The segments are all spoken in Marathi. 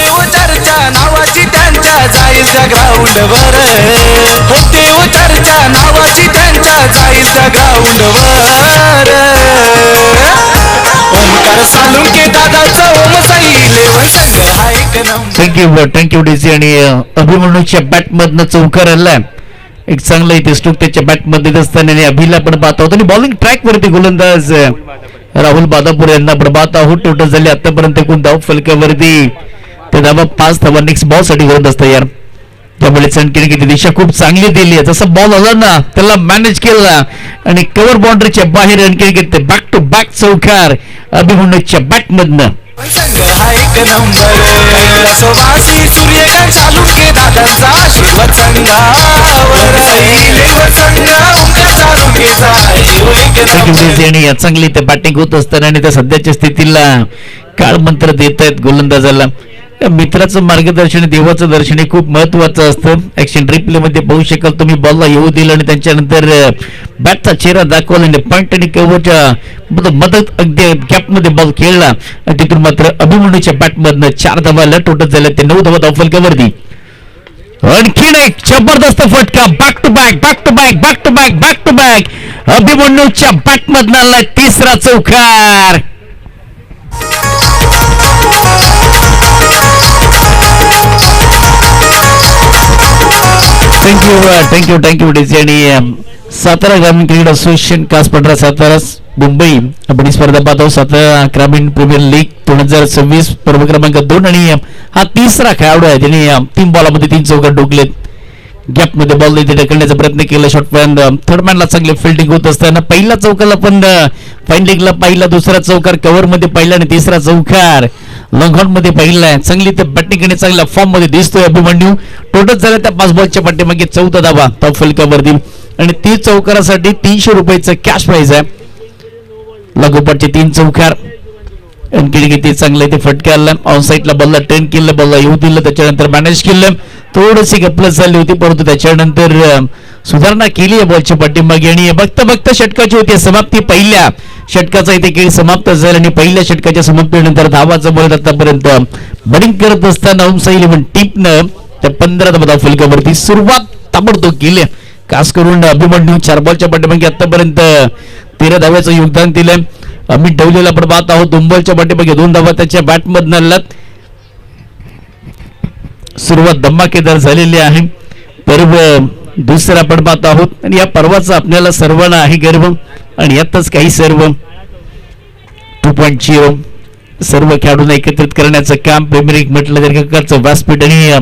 चर्चा नावाची त्यांच्या जाईल त्या ग्राउंडवर, होते चर्चा नावाची त्यांच्या जाईल त्या ग्राउंडवर. ओमकार सालुंके दादाचं ओम साई इलेव्हन संघ हा एक नंबर. Thank you DC. आणि अभिमन्यूच्या बॅट मधनं चौकार आला, एक चांगला इथे स्ट्रोक त्याच्या बॅट मध्ये देत असताना आणि अभिला पण पाहत आहोत. आणि बॉलिंग ट्रॅक वरती गोलंदाज राहुल बादापूर यांना आपण पाहत आहोत. टोटल झाले आतापर्यंत एकूण धाव फलकावरती ते धावा 5 धावा नेक्स्ट बॉल साठी होत असतं यार. त्यामुळे चणकीने किती दिशा खूप चांगली दिली आहे. जसा बॉल आला ना त्याला मॅनेज केला आणि कव्हर बाउंड्रीच्या बाहेर आणखी घेतले. बॅक टू बॅक चौकार अभिमन्यूच्या बॅट मधनं. संघ हा एक नंबर. कैलासवासी सूर्यकांत सालुंके दादांचा आशीर्वाद संघावर. इलेव्हन संघ ओमकार सालुंकेचा एक नंबर. आणि या चांगली ते बॅटिंग होत असताना आणि त्या सध्याच्या स्थितीला काळ मंत्र देत आहेत गोलंदाजाला. मित्राचं मार्गदर्शन देवाचं दर्शन हे खूप महत्वाचं असतं. ऍक्शन रिप्ले मध्ये पाहू शकाल तुम्ही. बॉलला येऊ दिलं आणि त्यांच्यानंतर बॅटचा चेहरा दाखवला आणि पॉइंट आणि कव्हरच्या मदत अगदी गॅप मध्ये बॉल खेळला आणि तिथून मात्र अभिमन्यूच्या बॅट मधनं 4 धावाला टोटल झाल्या ते 9 धावा फलकावरती. आणखीन एक जबरदस्त फटका. Back to back back to back back to back back to back अभिमन्यूच्या बॅट मधनं आला तिसरा चौकार. Thank you DC. आणि सातारा ग्रामीण क्रिकेट असोसिएशन कास पठार सातारा मुंबई आपण स्पर्धा पाहतो. सातारा ग्रामीण प्रीमियर लीग 2026 पर्व क्रमांक 2 आणि हा तिसरा खेळाडू आहे ज्याने 3 बॉलामध्ये 3 चौकार ठोकलेत. गॅप मध्ये बॉल इथे ढकलण्याचा प्रयत्न केला. शॉर्ट पॉइंट थर्ड मॅनला चांगले फिल्डिंग होत असताना पहिला चौकारला पण फाइंडिंगला पहिला, दुसरा चौकार कव्हर मध्ये पहिला आणि तिसरा चौकार लॉंग ऑन मध्ये पहिला आहे. चांगली ते बॅटिंग आणि चांगल्या फॉर्म मध्ये दिसतोय अभिमन्यू. टोटल झाल्या त्या 5 बॉलच्या पाठीमागे 14 धावा टॉप फलकावरती आणि 30 चौकारासाठी 300 रुपयाचं कॅश प्राइज आहे. लागोपाठचे 3 चौकार आणखी किती चांगले ते फटकारला. ऑन साईडला बॉलला ट्रेन केलं, बॉलला येऊ दिलं, त्याच्यानंतर मॅनेज केलं. थोडीशी गप्लस झाली होती परंतु त्याच्यानंतर सुधारणा केली आहे बॉलच्या पाठीमागे आणि बघता बघता षटकाची होती समाप्ती. पहिल्या षटकाचा इथे खेळ समाप्त झाला आणि पहिल्या षटकाच्या समाप्तीनंतर धावाचं बोलत आतापर्यंत बॉलिंग करत असताना ओम साई इलेव्हन टीमनं त्या 15 धावा फलकावरती सुरुवात ताबडतोब केली. खास करून अभिमन्यू 4 बॉलच्या पाठीमागे आतापर्यंत 13 धाव्याचं योगदान दिलंय. अमित ढवलेला आपण पाहत आहोत. 2 बॉलच्या पाठीमागे 2 धावा त्याच्या बॅटमधनं आल्यात. सुरुवात धमाकेदार झालेली आहे. पर्व दुसरा आपण पाहत आहोत आणि या पर्वाचा आपल्याला सर्वांना आहे गर्व आणि यातच काही सर्व 2.0 सर्व खेळाडूंना एकत्रित करण्याचं काम प्रीमियर लीग म्हटलं तर प्रकारचं व्यासपीठ आणि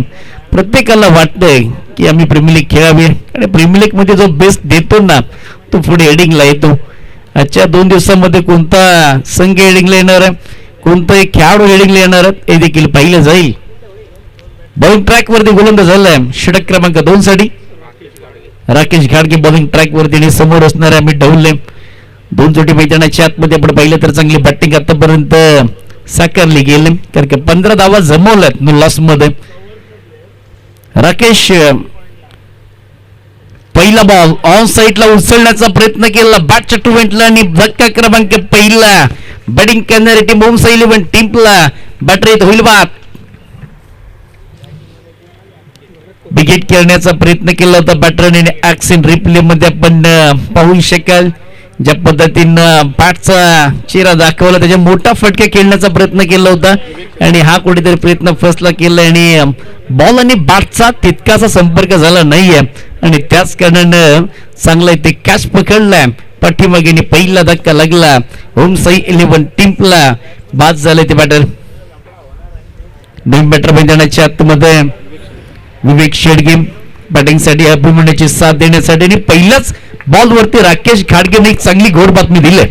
प्रत्येकाला वाटतंय की आम्ही प्रीमियर लीग खेळावी आणि प्रीमियर लीग मध्ये जो बेस्ट देतो ना तो पुढे हेडिंगला येतो. आजच्या 2 दिवसामध्ये कोणता संघ हेडिंगला येणार आहे, कोणता एक खेळाडू हेडिंगला येणार आहे हे देखील पाहिलं जाईल. बॉलिंग ट्रॅक वरती गोलंदाज झालाय षटक क्रमांक 2 साठी राकेश घाडगे बॉलिंग ट्रॅक वरती आणि समोर असणार आहे अमित ढवले. 2 जोडी मैदानाच्या आतमध्ये आपण पाहिलं तर चांगली बॅटिंग आतापर्यंत साकारली गेली कारण की 15 धावा जमवल्यात लॉस मध्ये. राकेश पहिला बॉल ऑन साईडला उचलण्याचा प्रयत्न केला बॅटच्या टुवेंटला आणि धक्का क्रमांक पहिला बॅटिंग करणारी टीम ओम साई इलेव्हन टीमला बॅटर येत होईल बाद. विकेट खेळण्याचा प्रयत्न केला होता बॅटरने. ऍक्शन रिप्ले मध्ये आपण पाहू शकाल ज्या पद्धतीनं बॅटचा चेहरा दाखवला त्याच्या मोठा फटका खेळण्याचा प्रयत्न केला होता आणि हा कुठेतरी प्रयत्न फसला केला आणि बॉल आणि बॅटचा तितकासा संपर्क झाला नाहीये आणि त्याच कारणानं चांगला इथे कॅच पकडलाय पाठीमागे पहिला धक्का लागला. ओम साई इलेव्हन टीमला बाद झाले ते बॅटर. दोन बॅटर मैदानाच्या आतमध्ये विवेक शेडगे बॅटिंग साठी अभिमन्यूची साथ देण्यासाठी आणि पहिल्याच बॉल वरती राकेश घाडगेने एक चांगली घोड बातमी दिली.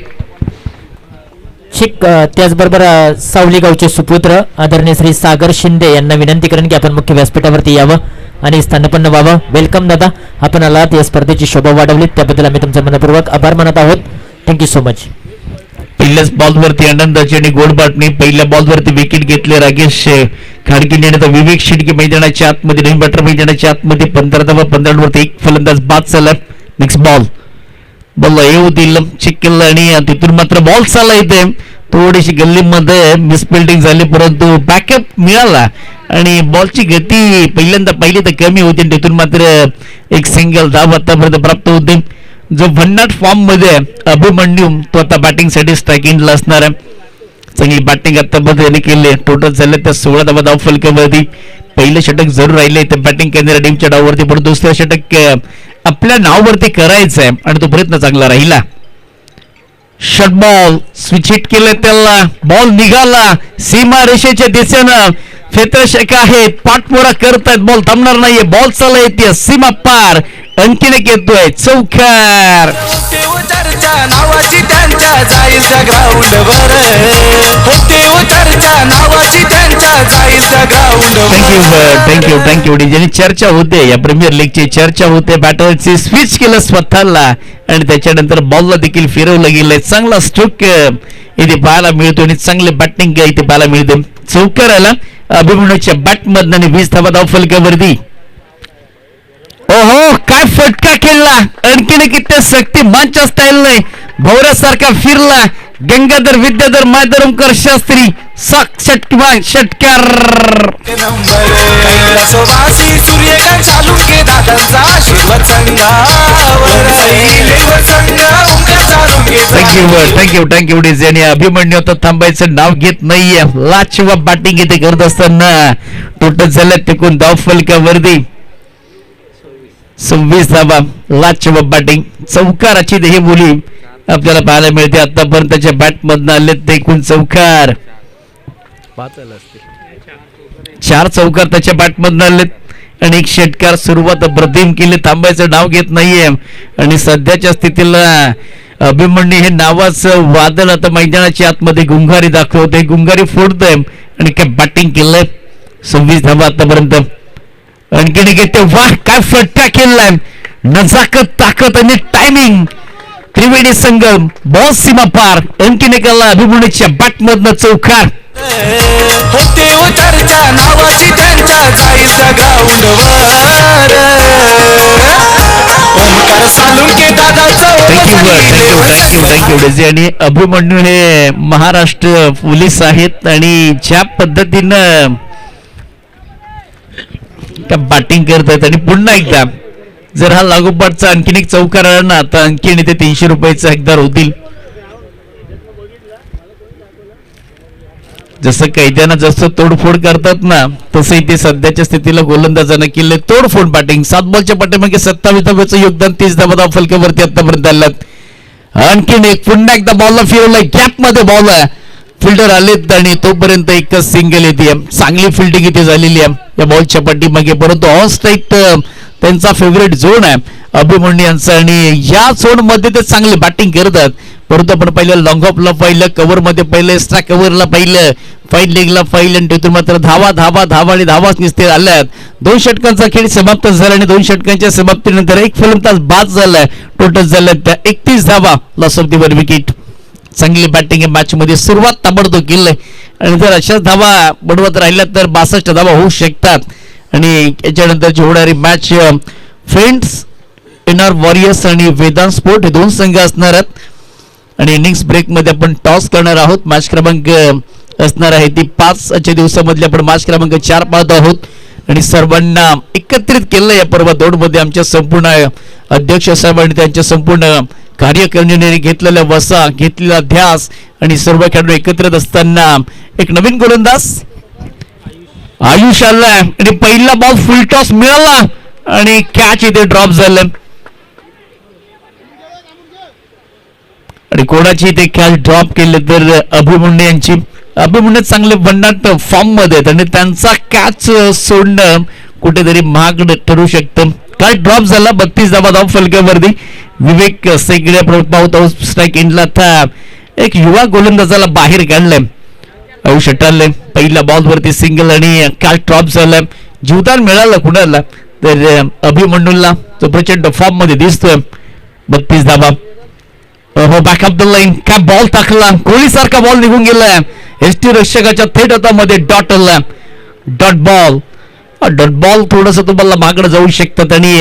त्याचबरोबर सावली गावचे सुपुत्र आदरणीय श्री सागर शिंदे यांना विनंती करेन की आपण मुख्य व्यासपीठावरती यावं आणि स्थानपन्न व्हावं. वेलकम दादा, आपण आलात, या स्पर्धेची शोभा वाढवली त्याबद्दल आम्ही तुमचा मनपूर्वक आभार मानत आहोत. Thank you so much. पहिल्याच बॉलवरती आनंदाची आणि गोड बातमी. पहिल्या बॉलवरती विकेट घेतले राकेश घाडगे आणि विवेक शेडगे मैदानाच्या आतमध्ये नवीन बॅटर मैदानाच्या आतमध्ये 15 धावा 15 वरती एक फलंदाज बाद झाला. नेक्स्ट बॉल बॉल येऊ दिलं चेक केलं आणि तिथून मात्र बॉल चालला येते थोडीशी गल्लीमध्ये मिसफिल्डिंग झाली, परंतु बॅकअप मिळाला आणि बॉलची गती पहिली तर कमी होती. तिथून मात्र एक सिंगल धाव आतापर्यंत प्राप्त होते. जो भन्नाट फॉर्म मध्ये अभिमन्यू तो आता बॅटिंग साठी स्ट्रायकिंगला असणार आहे. चांगली बॅटिंग आतापर्यंत केली. टोटल झाले त्या 16 धावा धाव फलकावरती. पहिलं षटक जरूर राहिले तर बॅटिंग करणाऱ्या टीमच्या डाववरती, पण दुसरं षटक आपल्या नावावरती करायचं आहे आणि तो प्रयत्न चांगला राहिला. शॉर्ट बॉल स्विच हिट केलं, त्याला बॉल निघाला सीमा रेषेच्या दिशेनं. क्षेत्ररक्षक आहेत, पाठपुरा करतायत, बॉल थांबणार नाहीये, बॉल चालला येते सीमा पार, आणखीन एक येतोय चौकार. चर्चा नावाची त्यांच्या जाईल त्या ग्राउंडवर, होते चर्चा नावाची त्यांच्या जाईल त्या ग्राउंडवर. थँक्यू ज्यांनी चर्चा होते या प्रीमियर लीगची चर्चा होते. बॅटरची स्विच केलं स्वतःला आणि त्याच्यानंतर बॉलला देखील फिरवलं गेलंय. चांगला स्ट्रोक इथे पाहायला मिळतो आणि चांगले बॅटिंग इथे पाहायला मिळते. चौकार आला अभिमन्यूच्या बॅट मधनं आणि 20 धावा धाव फलकावरती. ओहो काय फटका खेळला, आणखीन किती शक्तिमानच्या स्टाईल नाही, भोवऱ्यासारखा फिरला. गंगाधर विद्याधर माधरमकर शास्त्री शक्तिमान षटकार. कैलासवासी सूर्यकांत चालुके दादांचा आशीर्वाद संघावर. Thank you design. अभिमन्यू आता थांबायचं नाव घेत नाहीये. लाजवाब बॅटिंग इथे करत असताना टोटल झाल्यात तिकून धाव फलकावरती 26 धावा. लाजवाब बॅटिंग, चौकाराची देही बोली आपल्याला पाहायला मिळते. आतापर्यंत त्याच्या बॅट मधनं आले ते एकूण चौकार 4 चौकार त्याच्या बॅट मधनं आलेत आणि एक षटकार. सुरुवात अप्रतिम केली, थांबायचं नाव घेत नाहीये आणि सध्याच्या स्थितीला अभिमन्यू हे नावाचं वादळ आता मैदानाच्या आतमध्ये गुंगारी दाखवते, गुंगारी फोडतोय आणि काय बॅटिंग केलंय. 26 धावा आतापर्यंत. आणखीन घेते, वाह काय फटका केलाय, नजाकत ताकद आणि टायमिंग. त्रिवेणी संगम, बॉल सीमा पार, आणखीन एकाला अभिमन्यूच्या बॅट मधनं चौकार. होते चर्चा नावाची त्यांच्या जाईल त्या ग्राउंडवर. ओमकार सालुंके दादाचं थँक्यू. आणि अभिमन्यू हे महाराष्ट्र पोलीस आहेत आणि ज्या पद्धतीनं बॅटिंग करतात आणि पुन्हा एकदा जर हा लागोपाठचा आणखीन एक चौकार आला ना तर आणखीन इथे 300 रुपयाचा हकदार होतील. जसं कैद्यांना जसं तोडफोड करतात ना तसं इथे सध्याच्या स्थितीला गोलंदाजांना केले तोडफोड बॅटिंग. 7 बॉलच्या पाठीमागे 27 धाव्याचं योगदान, 30 धावा धाव फलकावरती आतापर्यंत आलात. आणखीन एक पुन्हा एकदा बॉलला फिरवला, गॅप मध्ये बॉल फिल्डर आलेत आणि तोपर्यंत एकच सिंगल येते. चांगली फिल्डिंग इथे झालेली आहे या बॉलच्या पाठीमागे, परंतु ऑन स्ट्राईक त्यांचा फेवरेट झोन आहे अभिमन्यू यांचा आणि या झोन मध्ये ते चांगली बॅटिंग करतात. परंतु आपण पहिलं लॉंग ऑफला पाहिलं, कव्हर मध्ये पहिलं, स्ट्राईक कव्हरला पाहिलं, फाईन लेगला पाहिलं आणि तिथून मात्र धावा आणि धावाच निसते आल्यात. 2 षटकांचा खेळ समाप्त झाला आणि 2 षटकांच्या समाप्तीनंतर एक फलंदाज बाद झालाय. टोटल झाल्यात त्या 31 धावा, लॉस ऑफ द वर विकेट. चांगली बॅटिंग या मॅच मध्ये सुरुवात ताबडतोब केलंय आणि जर अशाच धावा बनवत राहिल्या तर 62 धावा होऊ शकतात. आणि याच्यानंतर होणारी मॅच फ्रेंड्स इनर वॉरियर्स आणि वेदांत स्पोर्ट हे 2 संघ असणार आहेत आणि इनिंग्स ब्रेक मध्ये आपण टॉस करणार आहोत. मॅच क्रमांक असणार आहे ती 5च्या दिवसामधली आपण मॅच क्रमांक 4 पाहत आहोत आणि सर्वांना एकत्रित केलं या पर्व दौड मध्ये आमच्या संपूर्ण अध्यक्ष साहेबांनी त्यांच्या संपूर्ण कार्यकारिणीने घेतलेला वसा, घेतलेला ध्यास आणि सर्व खेळाडू एकत्रित असताना एक नवीन गोलंदाज आयुष आला आणि पहिला बॉल फुल टॉस मिळाला आणि कॅच इथे ड्रॉप झालं आणि कोणाची इथे कॅच ड्रॉप केले तर अभिमन्यू यांची. अभिमन्यू चांगले भन्नाट फॉर्म मध्ये आहेत आणि त्यांचा कॅच सोडणं कुठेतरी महाग ठरू शकतं. कॅच ड्रॉप झाला 32 धावा धाव फलकावरती. विवेक सेगडे पाहत आहोत स्ट्राईक एंडला. आता एक युवा गोलंदाजाला बाहेर काढलंय, आयुष अटारले. पहिल्या बॉल वरती सिंगल आणि कॅच ड्रॉप झालाय. जीवदान मिळालं कुणाला तर अभिमन्यूला, तो प्रचंड फॉर्म मध्ये दिसतोय. 32 धावा. हो बॅक ऑफ द लाईन, काय बॉल टाकला, कोहलीसारखा बॉल निघून गेलाय. एसटी रक्षकाच्या थेट हातामध्ये डॉट आला, डॉट बॉल. डॉट बॉल थोडस तुम्हाला मागं जाऊ शकतात आणि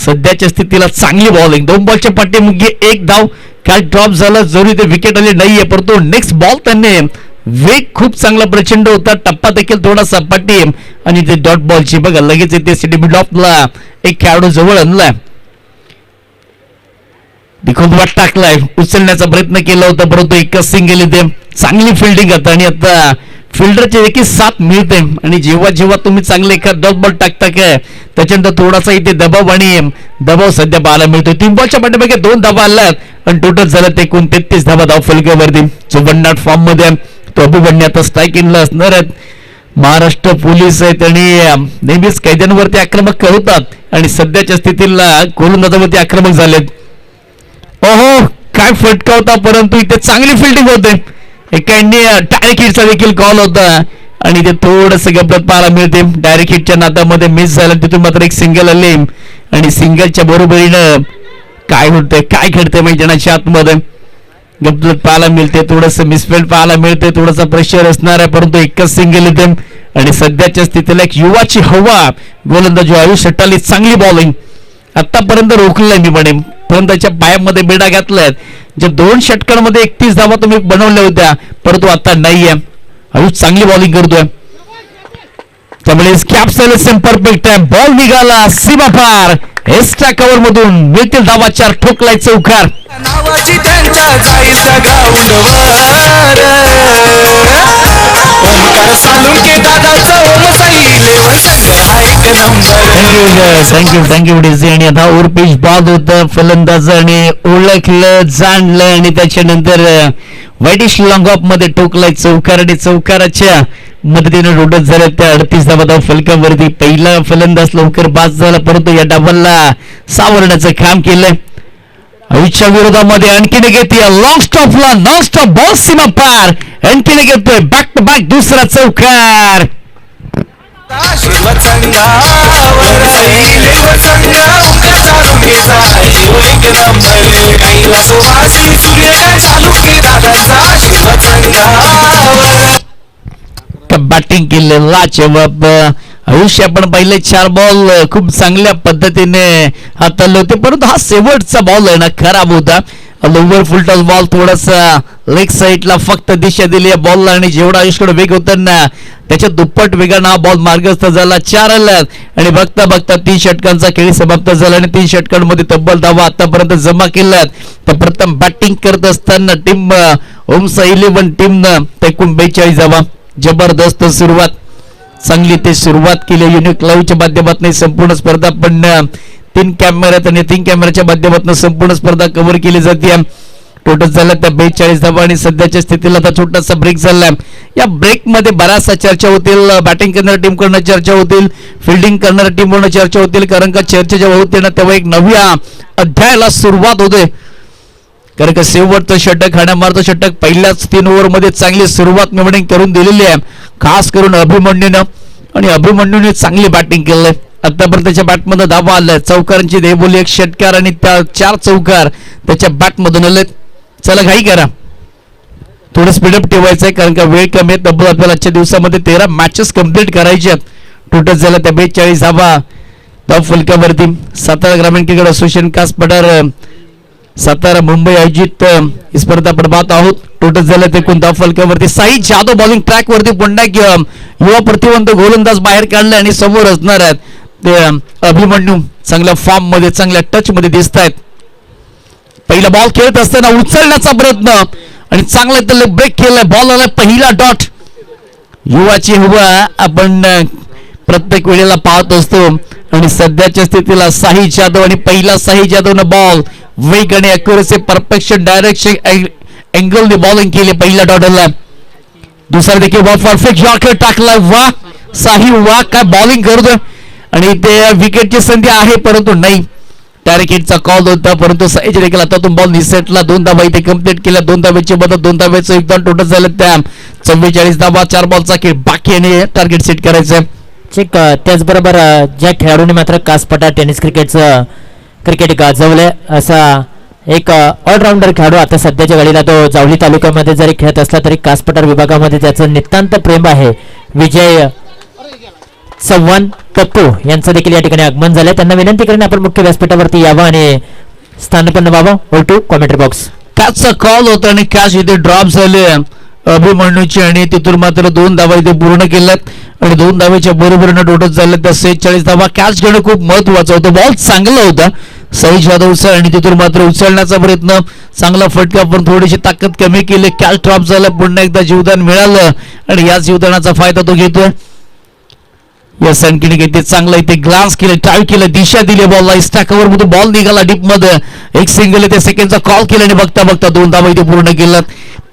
सध्याच्या स्थितीला चांगली बॉलिंग 2 बॉलच्या पाठीमागे 1 धाव काय ड्रॉप झाला जरी ते विकेट आले नाहीये परंतु नेक्स्ट बॉल त्यांनी वेग खूप चांगला प्रचंड होता टप्पा देखील थोडासा पाठी आणि ते डॉट बॉलची बघा लगेच ते सिटी मिड ऑफला एक खेळाडू जवळ आणलाय खूप वाट टाकलाय उचलण्याचा प्रयत्न केला होता परंतु एकच सिंगल इथे चांगली फिल्डिंग आता आणि आता फिल्डरचे देखील साथ मिळते आणि जेव्हा जेव्हा तुम्ही चांगले एखाद डॉट बॉल टाकता काय त्याच्यानंतर थोडासा इथे दबाव आणि दबाव सध्या पाहायला मिळतो 3 बॉलच्या पाठीमागे 2 धावा आल्यात आणि टोटल झालं ते 33 धावा धाव फलकावरती 54 फॉर्म मध्ये तो अभिमन्यू आता स्ट्राईक इनला असणार आहेत महाराष्ट्र पोलीस आहेत आणि नेहमीच कैद्यांवरती आक्रमक होतात आणि सध्याच्या स्थितीला गोलंदाजावरती आक्रमक झालेत ओहो काय फटका होता परंतु इथे चांगली फिल्डिंग होते एकांनी डायरेक्ट हिटचा देखील कॉल होता आणि ते थोडस गपत पाहायला मिळते डायरेक्ट हिटच्या नादामध्ये मिस झाला तिथून मात्र एक सिंगल आले आणि सिंगलच्या बरोबरीनं काय होतंय काय घडतंय मैदानाच्या आतमध्ये गपत पाहायला मिळते थोडस मिसफिल्ड पाहायला मिळते थोडासा प्रेशर असणार आहे परंतु एकच सिंगल येते आणि सध्याच्या स्थितीला एक युवाची हवा गोलंदाज आयुष शेट्टारने चांगली बॉलिंग आतापर्यंत रोखलंय मी म्हणेन परंतु त्याच्या पायामध्ये बेडा घातलाय जे 2 षटकांमध्ये 31 धावा तुम्ही बनवल्या होत्या परंतु आता नाहीये आयुष चांगली बॉलिंग करतोय त्यामुळे कॅप्सन परफेक्ट आहे बॉल निघाला सीमा पार एक्स्ट्रा कव्हर मधून मिळतील धावा 4 ठोकलाय चौकार नावाची त्यांच्या जाईल ओमकार सालुंके दादाचा ओम सैले थँक्यू डिझी आणि आता उर्पिश बाद होतं फलंदाज आणि ओळखलं जाणलं आणि त्याच्यानंतर वाईटिश लॉंग ऑफ मध्ये ठोकलाय चौकार आणि चौकाराच्या मदतीने रोडत झाल्या त्या 38 धावा फलकावरती पहिला फलंदाज लवकर बाद झाला परंतु या डाबाला सावरण्याचं काम केलंय आयुष्या विरोधामध्ये आणखीन घेते लॉंग स्टॉपला नॉन स्टॉप बॉल सीमा पार आणखीन घेतोय बॅक टू बॅक दुसरा चौकार आशीर्वाद संघावर सैले संघा ओमकार सालुंकेचा जीव एक नंबर गाईला सुवासी सूर्य सालुंके दादाचा आशीर्वाद संघावर बॅटिंग केलं लाजवाब आयुष्य आपण पहिले 4 बॉल खूप चांगल्या पद्धतीने हाताळले होते परंतु हा शेवटचा बॉल आहे ना खराब होता लोवर फुलटॉस बॉल थोडासा लेग साईडला फक्त दिशा दिली या बॉलला आणि जेवढा आयुष्यकडे वेग होता ना त्याच्या दुप्पट वेगानं हा बॉल मार्गस्थ झाला 4 आल्यात आणि बघता बघता 3 षटकांचा खेळ समाप्त झाला आणि 3 षटकांमध्ये तब्बल धावा आतापर्यंत जमा केल्यात तर प्रथम बॅटिंग करत असताना टीम ओम्स 11 टीमनं एकूण 42 धावा जबरदस्त सुरुवात चांगली ते सुरुवात केली युनिक लाईव्हच्या माध्यमातून संपूर्ण स्पर्धा पण 3 कॅमेऱ्यात आणि 3 कॅमेऱ्याच्या माध्यमातून संपूर्ण स्पर्धा कव्हर केली जाते टोटल झालं त्या 42 धावा आणि सध्याच्या स्थितीला आता छोटासा ब्रेक झालाय या ब्रेक मध्ये बराचसा चर्चा होतील बॅटिंग करणाऱ्या टीम कडनं चर्चा होतील फिल्डिंग करणाऱ्या टीम कडनं चर्चा होतील कारण का चर्चा जेव्हा होते ना तेव्हा एक नव्या अध्यायाला सुरुवात होते कारण का शेवटचं षटक हाणामारचं षटक पहिल्याच 3 ओव्हरमध्ये चांगली सुरुवात मिळवणी करून दिलेली आहे खास करून अभिमन्यूनं आणि अभिमन्यूने चांगली बॅटिंग केलंय आतापर्यंत त्याच्या बॅटमध्ये धावा आलाय चौकारांची देहबोली 1 षटकार आणि त्या 4 चौकार त्याच्या बॅटमधून आले चला घाई करा थोडं स्पीडअप ठेवायचं आहे कारण का वेळ कमी आहे तब्बल आपल्याला आजच्या दिवसामध्ये 13 मॅचेस कम्प्लीट करायचे टोटल झालं त्या 42 धावा धाव फलकावरती सातारा ग्रामीण क्रिकेट असोसिएशन कास पठार सातारा मुंबई आयोजित ही स्पर्धा आपण पाहत आहोत टोटल झालं ते कोणत्या फलकावरती साई जाधव बॉलिंग ट्रॅक वरती पुन्हा युवा प्रतिवंत गोलंदाज बाहेर काढले आणि समोर असणार आहेत ते अभिमन्यू चांगल्या फॉर्म मध्ये चांगल्या टच मध्ये दिसत आहेत पहिला बॉल खेळत असताना उचलण्याचा प्रयत्न आणि चांगला त्याला ब्रेक केलाय बॉल आला पहिला डॉट युवाची हवा आपण प्रत्येक वेळेला पाहत असतो आणि सध्याच्या स्थितीला साई जाधव आणि पहिला साई जाधवनं बॉल वेग आणि अॅक्युरसी परफेक्शन डायरेक्शन अँगलने बॉलिंग केली पहिल्या डॉटला दुसरा देखील बॉल परफेक्ट यॉर्कर टाकला वा साई वा काय बॉलिंग करतोय आणि ते विकेटची संधी आहे परंतु नाही डायरेक्ट हिटचा कॉल होता परंतु साईज देखील हातातून बॉल निसटला 2 धावा इथे कंप्लीट केल्या 2 धावेची बदल 2 धावेचं योगदान टोटल झालं त्या 44 धावा 4 बॉलचा खेळ बाकी आणि टार्गेट सेट करायचं ठीक त्याचबरोबर ज्या खेळाडूंनी मात्र कासपटा टेनिस क्रिकेट गाजवले असा एक ऑलराऊंडर खेळाडू आता सध्याच्या घडीला तो जावली तालुक्यामध्ये जरी खेळत असला तरी कासपठार विभागामध्ये त्याचं नितांत प्रेम आहे विजय चव्हाण पप्पू यांचं देखील या ठिकाणी आगमन झालंय. त्यांना विनंती करेन आपण मुख्य व्यासपीठावरती यावं आणि स्थानपन्न व्हावं. ओ टू कॉमेंट्री बॉक्स. कॅचचा कॉल होता आणि कॅच इथे ड्रॉप झाले अभिमन्यूची आणि तिथून मात्र 2 धावा इथे पूर्ण केल्यात आणि 2 धावेच्या बरोबरीनं टोटल झाले त्या 46 धावा. कॅच घेणं खूप महत्वाचं होतं. बॉल चांगला होता सई जाधवचा आणि तिथून मात्र उचलण्याचा प्रयत्न, चांगला फटका पण थोडीशी ताकद कमी केली. कॅच ड्रॉप झाला, पुन्हा एकदा जीवदान मिळालं आणि या जीवदानाचा फायदा तो घेतोय. या सनकिने घेते चांगला इथे ग्लान्स केलं, ट्राय केलं, दिशा दिली बॉलला. स्टॅकवर मधून बॉल निघाला डीप मध्ये. एक सिंगल त्या सेकंडचा कॉल केला आणि बघता बघता 2 धावा इथे पूर्ण केल्यात.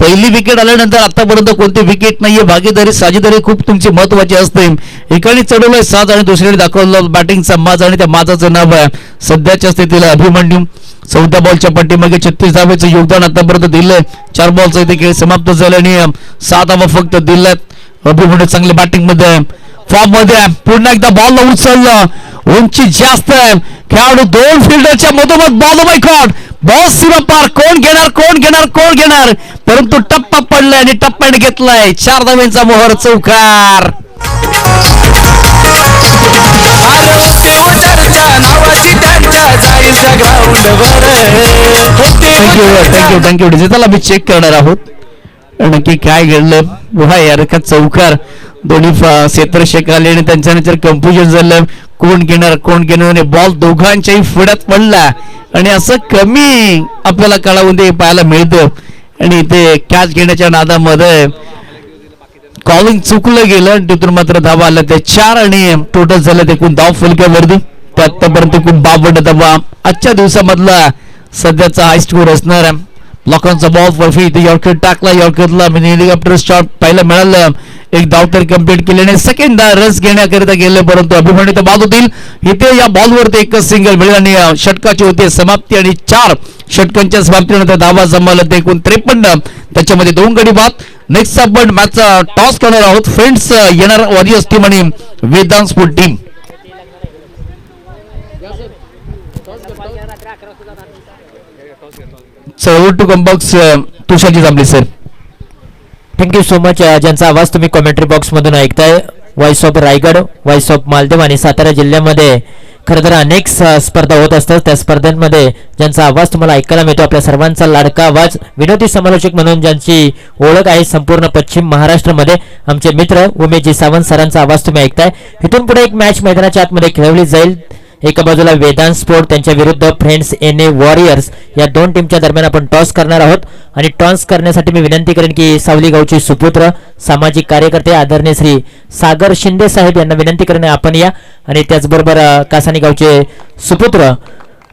पहिली विकेट आल्यानंतर आतापर्यंत कोणती विकेट नाहीये. भागीदारी साजेदारी खूप तुमची महत्वाची असते. एकाने चढवलंय 7 आणि दुसऱ्याने दाखवलं बॅटिंगचा माज आणि त्या माजाचं नाव आहे सध्याच्या स्थितीला अभिमन्यू. 14 बॉलच्या पट्टीमागे 36 धावेचं योगदान आतापर्यंत दिलंय. 4 बॉलचा इथे खेळ समाप्त झाला आणि 6 धावा फक्त दिल्यात. अभिमन्यू चांगल्या बॅटिंग मध्ये फॉर्म मध्ये पुन्हा एकदा बॉल उचललं. उंची जास्त आहे खेळाडू 2 फिल्डरच्या मधोमध बॉल. माय गॉड, बॉल सीमा पार. कोण घेणार कोण घेणार कोण घेणार, परंतु टप्पा पडलाय आणि टप्प्याने घेतलाय. 4 धाव्यांचा मोहर चौकार. थँक्यू. डिजिटल आम्ही चेक करणार आहोत नक्की काय घडलं. वा यार का चौकार. दोन्ही क्षेत्ररक्षक आले आणि त्यांच्यानंतर कन्फ्युजन झालं कोण घेणार आणि बॉल दोघांच्याही फुड्यात पडला आणि असं कमी आपल्याला काळामध्ये पाहायला मिळतं. आणि इथे कॅच घेण्याच्या नादामध्ये कॉलिंग चुकलं गेलं आणि तिथून मात्र धावा आल्या त्या 4 आणि टोटल झालं एकूण धाव फलकावरती. आतापर्यंत एकूण 52 धावा आजच्या दिवसामधला सध्याचा हाय स्कोर असणार आहे. लोकांचा बॉल फॉरफी इथे यॉर्कर टाकला. यॉर्करला हेलिकॉप्टर शॉट पाहायला मिळालं. एक धाव तर कम्प्लीट केली आणि सेकंड रन्स घेण्याकरिता गेले, परंतु अभिमन्यू तर बाद होतील. इथे या बॉलवरती एकच सिंगल मिळेल आणि षटकाची होते समाप्ती आणि 4 षटकांच्या समाप्तीनंतर धावा जमवलं ते एकूण 53. त्याच्यामध्ये 2 गडी बाद. नेक्स्ट आपण मॅचचा टॉस करणार आहोत. फ्रेंड्स येणार वॉरियर्स टीम आणि वेदांत स्पोर्ट टीम. चल टू कम्बॉक्स Tusharji Jambhale sir. Thank you so much. ज्यांचा आवाज तुम्ही कॉमेंट्री बॉक्स मधून ऐकताय, voice of Raigad, voice of Maldev आणि सातारा जिल्ह्यामध्ये खरं तर अनेक स्पर्धा होत असतात. त्या स्पर्धांमध्ये ज्यांचा आवाज तुम्हाला ऐकायला मिळतो, आपल्या सर्वांचा लाडका आवाज, विनोदी समालोचक म्हणून ज्यांची ओळख आहे संपूर्ण पश्चिम महाराष्ट्रामध्ये, आमचे मित्र उमेशजी सावंत सरांचा आवाज तुम्ही ऐकताय. इथून पुढे एक मॅच मैदानाच्या आतमध्ये खेळवली जाईल. एका बाजूला वेदांत स्पोर्ट त्यांच्या विरुद्ध फ्रेंड्स एन ए वॉरियर्स या 2 टीमच्या दरम्यान आपण टॉस करणार आहोत. आणि टॉस करण्यासाठी मी विनंती करेन की सावली गावचे सुपुत्र सामाजिक कार्यकर्ते आदरणीय श्री सागर शिंदे साहेब यांना विनंती करेन आपण या. आणि त्याचबरोबर कासानी गावचे सुपुत्र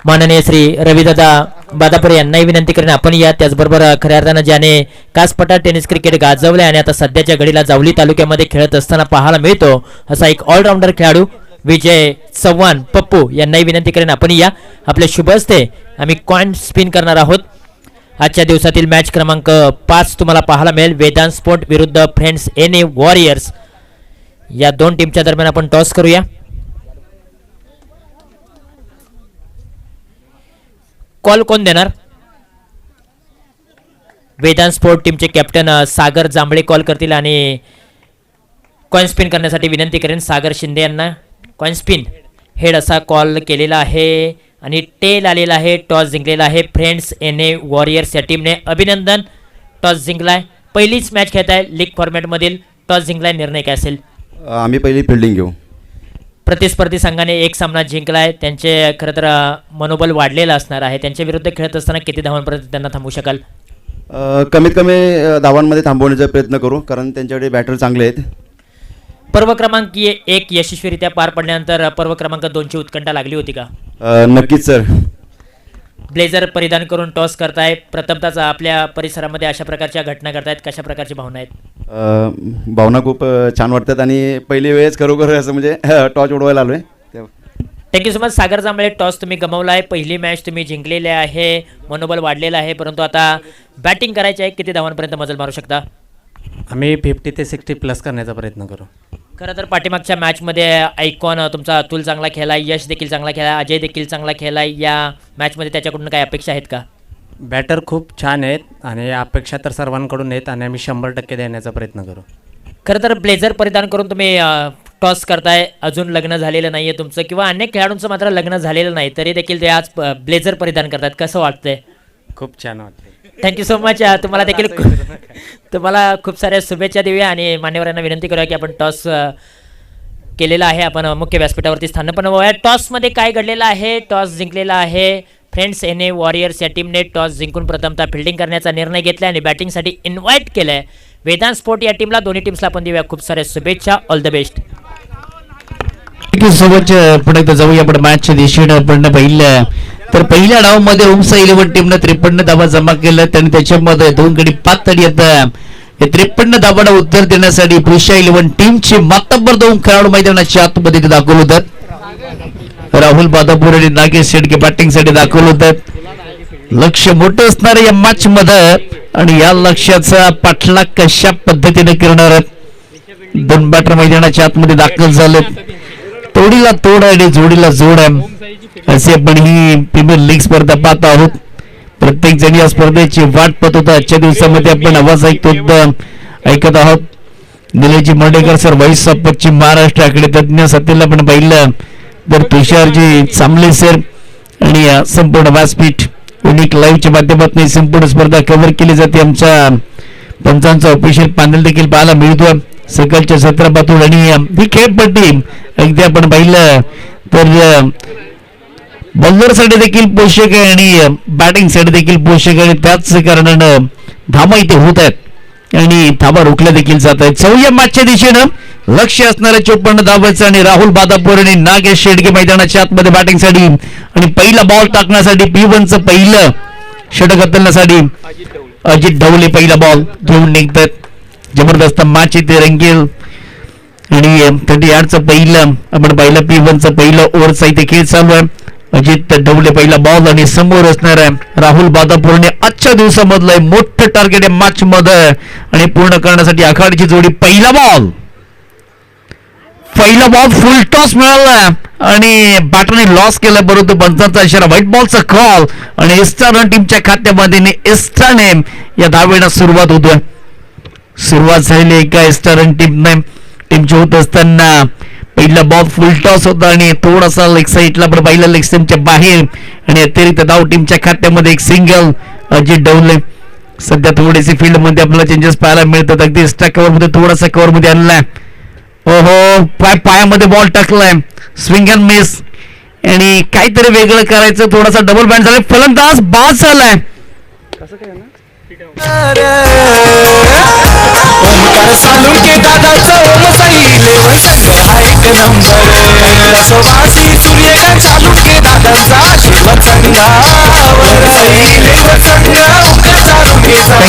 माननीय श्री रविदादा बादापुरे यांनाही विनंती करेन आपण या. त्याचबरोबर खऱ्या अर्थानं ज्याने कासपटा टेनिस क्रिकेट गाजवले आणि आता सध्याच्या घडीला जावली तालुक्यामध्ये खेळत असताना पाहायला मिळतो असा एक ऑलराऊंडर खेळाडू विजय चव्हाण पप्पू यांनाही विनंती करेन आपण या. आपल्या शुभ हस्ते आम्ही कॉइन स्पिन करणार आहोत. आजच्या दिवसातील मॅच क्रमांक 5 तुम्हाला पाहायला मिळेल. वेदांत स्पोर्ट विरुद्ध फ्रेंड्स एन ए वॉरियर्स या 2 टीमच्या दरम्यान आपण टॉस करूया. कॉल कोण देणार? वेदांत स्पोर्ट टीमचे कॅप्टन सागर जांभळे कॉल करतील आणि कॉइन स्पिन करण्यासाठी विनंती करेन सागर शिंदे यांना. कॉइन स्पिन हेड असा कॉल केलेला आहे आणि टेल आलेला आहे. टॉस जिंकलेला आहे फ्रेंड्स एन ए वॉरियर्स या टीमने. अभिनंदन, टॉस जिंकलाय. पहिलीच मॅच खेळताय लीग फॉर्मॅटमधील. टॉस जिंकलाय, निर्णय काय असेल? आम्ही पहिली फिल्डिंग घेऊ. प्रतिस्पर्धी संघाने एक सामना जिंकलाय. त्यांचे खरं तर मनोबल वाढलेलं असणार आहे. त्यांच्या विरुद्ध खेळत असताना किती धावांपर्यंत त्यांना थांबवू शकाल? कमीत कमी धावांमध्ये थांबवण्याचा प्रयत्न करू, कारण त्यांच्याकडे बॅटर चांगले आहेत. पर्व क्रमांक 1 यशस्वीरित्या पार पडल्यानंतर पर्व क्रमांक 2 ची उत्कंठा लागली होती का? नक्कीच सर. ब्लेझर परिधान करून टॉस करताय. प्रथमतःच आपल्या परिसरामध्ये अशा प्रकारच्या घटना घडतायत, कशा प्रकारची भावना आहेत? भावना खूप छान वाटतात आणि पहिली वेळेस खरोखर असं म्हणजे टॉस उडवायला आलो आहे. थँक्यू सो मच सागर जांभळे. टॉस तुम्ही गमावला आहे, पहिली मॅच तुम्ही जिंकलेली आहे, मनोबल वाढलेलं आहे, परंतु आता बॅटिंग करायची आहे. किती धावांपर्यंत मजल मारू शकता? आम्ही 50 ते 60 प्लस करण्याचा प्रयत्न करू. खरं तर पाठीमागच्या मॅचमध्ये आयकॉन तुमचा अतुल चांगला खेळला, यश देखील चांगला खेळला, अजय देखील चांगला खेळला. या मॅचमध्ये त्याच्याकडून काही अपेक्षा आहेत का? बॅटर खूप छान आहेत आणि अपेक्षा तर सर्वांकडून आहेत आणि आम्ही 100% देण्याचा प्रयत्न करू. खरं तर ब्लेझर परिधान करून तुम्ही टॉस करताय, अजून लग्न झालेलं नाहीये तुमचं, किंवा अनेक खेळाडूंचं मात्र लग्न झालेलं नाही, तरी देखील ते आज ब्लेझर परिधान करतात, कसं वाटतंय? खूप छान वाटते. Thank you so much. तुम्हाला देखील तुम्हाला खूप साऱ्या शुभेच्छा देऊया आणि मान्यवरांना विनंती करूया की आपण टॉस केलेला आहे, आपण मुख्य व्यासपीठावरती स्थानपन्न होऊया. टॉसमध्ये काय घडलेलं आहे? टॉस जिंकलेला आहे फ्रेंड्स एनए वॉरियर्स या टीमने. टॉस जिंकून प्रथमतः फिल्डिंग करण्याचा निर्णय घेतला आणि बॅटिंगसाठी इन्व्हाइट केलं आहे वेदांत स्पोर्ट या टीमला. दोन्ही टीम्सला आपण देऊया खूप साऱ्या शुभेच्छा. All the best. Thank you so much. पुढे एकदा जाऊया आपण मॅचच्या दिशेने. आपण पाहिलं तर पहिल्या डावामध्ये ओमसा 11 टीमने 53 धावा जमा केल्या, आणि त्याच्यामध्ये 2 गडी 5 तडी येतात. 53 धावांना उत्तर देण्यासाठी पुरुष 11 टीमचे मातब्बर 2 खेळाडू मैदानाच्या आतमध्ये दाखल होतात. राहुल बादापूर आणि नागेश शेडके बॅटिंगसाठी दाखल होतात. लक्ष मोठं असणार या मॅच मध्ये, आणि या लक्ष्याचा पाठलाग कशा पद्धतीने करणार आहेत? 2 बॅटर मैदानाच्या आतमध्ये दाखल झालेत. तोडीला तोड आणि जोडीला जोड आहे असे आपण ही प्रीमियर लीग स्पर्धा पाहत आहोत. प्रत्येक जण या स्पर्धेची वाट पाहत होता. आजच्या दिवसामध्ये आपण आवाज ऐकत आहोत. Nileshji Mardhekar sir, voice of पश्चिम महाराष्ट्राकडे तज्ञ सत्तेला आपण पाहिलं तर तुषारजी चांबले सर आणि संपूर्ण व्यासपीठ युनिक लाईव्हच्या माध्यमातून ही संपूर्ण स्पर्धा कव्हर केली जाते. आमच्या पंचांचा ऑफिशियल पॅनल देखील पाहायला मिळतो सकाळच्या 17 पासून. आणि ही खेळपट्टी अगदी आपण पाहिलं तर बॉलरसाठी देखील पोषक आहे आणि बॅटिंगसाठी देखील पोषक आहे. त्याच कारणानं धावा इथे होत आहेत आणि धावा रोखल्या देखील जात आहेत. 4 मॅचच्या दिशेनं लक्ष असणाऱ्या 54 धावांचं आणि राहुल बादापूर आणि नागेश शेडके मैदानाच्या आतमध्ये बॅटिंगसाठी आणि पहिला बॉल टाकण्यासाठी P1चं पहिलं षटक हाताळण्यासाठी अजित ढवले पहिला बॉल घेऊन निघतात. जबरदस्त मॅच इथे रंगेल आणि 38चं पहिलं आपण पाहिलं P1चं पहिलं ओव्हरचा इथे खेळ चालू आहे. अजित ढवले पहिला बॉल आणि समोर असणार आहे राहुल बादापूरने आजच्या दिवसामधलं मोठं टार्गेट आहे मॅच मध्ये आणि पूर्ण करण्यासाठी आखाडची जोडी. पहिला बॉल फुल टॉस मिळाला आणि बॅटरने लॉस केला, बरोबर पंचांचा इशारा, व्हाईट बॉलचा कॉल आणि एक्स्ट्रा रन टीमच्या खात्यामध्ये एक्स्ट्रा नेम या धावेला सुरुवात होतोय. सुरुवात झालेली एका एक्स्ट्रा रन टीमची होत असताना पहिला बॉल फुल टॉस होता आणि थोडासा लेग साईडला पण पहिला लेग स्टंपच्या बाहेर आणि अतिरिक्त धाव टीमच्या खात्यामध्ये एक सिंगल अजित ढवले. सध्या थोडेसे फील्ड मध्ये आपल्याला चेंजेस पाहायला मिळतात. अगदी एक्स्ट्रा कव्हर मध्ये थोडासा कव्हर मध्ये आणलाय. ओहो, पायामध्ये बॉल टाकलाय, स्विंग अँड मिस आणि काहीतरी वेगळं करायचं, थोडासा डबल बँड झालाय. फलंदाज बाद झालाय. ओमकार सालुंके दादाचा ओमसा 11 संघ हा एक नंबर. शोभासी सूर्यकांत सालुंके दादाचा शिवसंघावर 11 संघ ओमकार सालुंकेचा.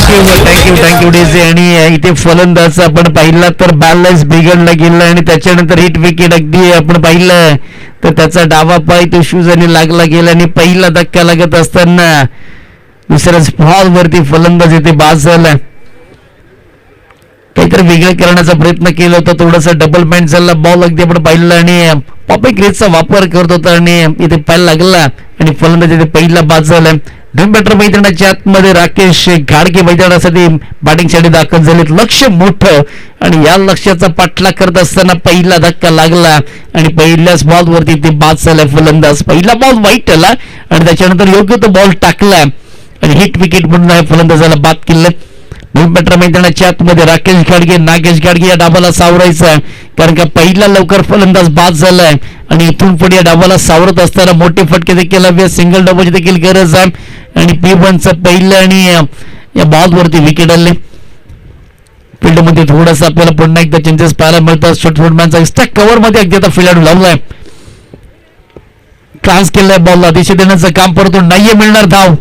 Thank you Daisy. आणि इथे फलंदाज आपण पाहिला तर बॅलन्स बिघडला गेला आणि त्याच्यानंतर हिट विकेट अगदी आपण पाहिलं तर त्याचा डावा पाय तो शूज आणि लागला गेला आणि पहिला धक्का लागत असताना दुसऱ्याच बॉल वरती फलंदाज इथे बाद झाला. काहीतरी वेगळं करण्याचा प्रयत्न केला होता, थोडासा डबल बँड झाला बॉल अगदी आपण पाहिलं आणि पॉपिंग क्रीजचा वापर करत होता आणि इथे पाय लागला आणि फलंदाज इथे पहिला बाद झाला. 2 बॅटर मैदानाच्या आतमध्ये राकेश घाडगे मैदानासाठी बॅटिंगसाठी दाखल झालेत. लक्ष मोठं आणि या लक्ष्याचा पाठलाग करत असताना पहिला धक्का लागला आणि पहिल्याच बॉल वरती ते बाद झाला फलंदाज. पहिला बॉल वाईट आला आणि त्याच्यानंतर योग्य तो बॉल टाकला आणि हिट विकेट म्हणून फलंदाजाला बाद केलं. 2 बॅटर मैदानाच्या आतमध्ये राकेश घाडगे नागेश घाडगे या डावाला सावरायचा कारण का पहिला लवकर फलंदाज बाद झालाय आणि इथून पुढे या डावाला सावरत असताना मोठे फटके देखील हवे, सिंगल डबलची देखील गरज आहे आणि P1चं पहिलं आणि या बॉल वरती विकेट आले. फील्ड मध्ये थोडासा आपल्याला पुन्हा एकदा चेंजेस पाहायला मिळतात. शॉर्टमॅनचा एक्स्ट्रा कव्हर मध्ये अगदी आता फील्ड लावलाय, ट्रान्स केलाय बॉलला, दिशा देण्याचं काम परंतु नाहीये मिळणार धाव.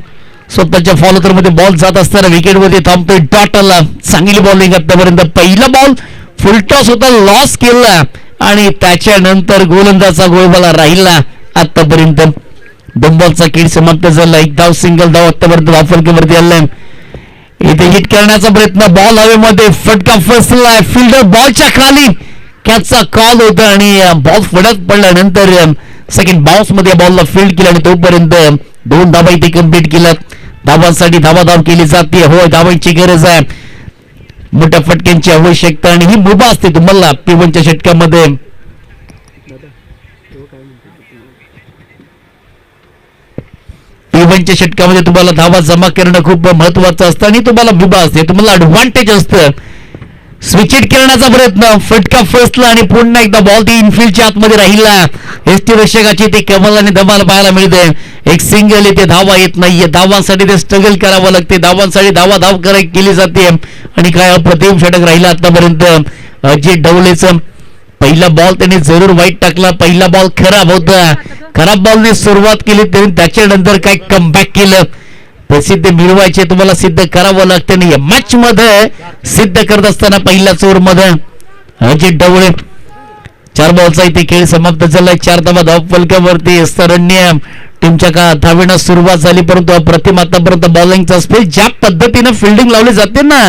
स्वतःच्या फॉलोतर मध्ये बॉल जात असताना विकेट मध्ये थांबतोय. डॉट आला, चांगली बॉलिंग आतापर्यंत. पहिला बॉल फुल टॉस होता, लॉस केला आणि त्याच्यानंतर गोलंदाजा गोलबाला राहिला. आतापर्यंत 2 बॉलचा खेळ समाप्त झाला. 1 धाव, सिंगल धाव आतापर्यंत वाफरकीवरती आलाय. इथे हिट करण्याचा प्रयत्न, बॉल हवेमध्ये, फटका फसलाय. फिल्डर बॉलच्या खाली कॅचचा कॉल होता आणि बॉल फडत पडल्यानंतर सेकंड बाउन्स मध्ये बॉलला फील्ड केला आणि तोपर्यंत 2 धावा इथे कम्प्लीट केल्या. धावांसाठी धावाधाव केली जाते. हो, धावांची गरज आहे, मोठ्या फटक्यांची आवश्यकता आणि ही मुभा असते तुम्हाला P1च्या षटकामध्ये इलेव्हनच्या षटकामध्ये तुम्हाला धावा जमा करणं खूप महत्वाचं असतं आणि तुम्हाला विभा असते, तुम्हाला ऍडव्हान्टेज असतं. स्विच इट करण्याचा प्रयत्न, फटका फसला आणि पुन्हा एकदा बॉल ती इनफिल्डच्या आतमध्ये राहिला. एसटी रक्षकाची ती कमाल आणि धमाल पाहायला मिळते. एक सिंगल येते, धावा येत नाहीये. धावांसाठी ते स्ट्रगल करावं लागते, धावांसाठी धाव केली जाते आणि काय अप्रतिम षटक राहिला आतापर्यंत. अजय ढवळेचं पहिला बॉल त्याने जरूर वाईट टाकला. पहिला बॉल खराब होता, खराब बॉलने सुरुवात केली तरी त्याच्यानंतर काय कमबॅक केलं. प्रसिद्ध मिळवायचे, तुम्हाला सिद्ध करावं लागतं. नाही मॅच मध्ये सिद्ध करत असताना पहिल्याच ओव्हर मध्ये अजय ढवळे 4 बॉलचा इथे खेळ समाप्त झालाय. 4 धावा धावफलकावरती. स्तरण्य टीमच्या का धावेनं सुरुवात झाली, परंतु अप्रतिम आतापर्यंत बॉलिंगचा स्पेस ज्या पद्धतीनं फिल्डिंग लावली जाते ना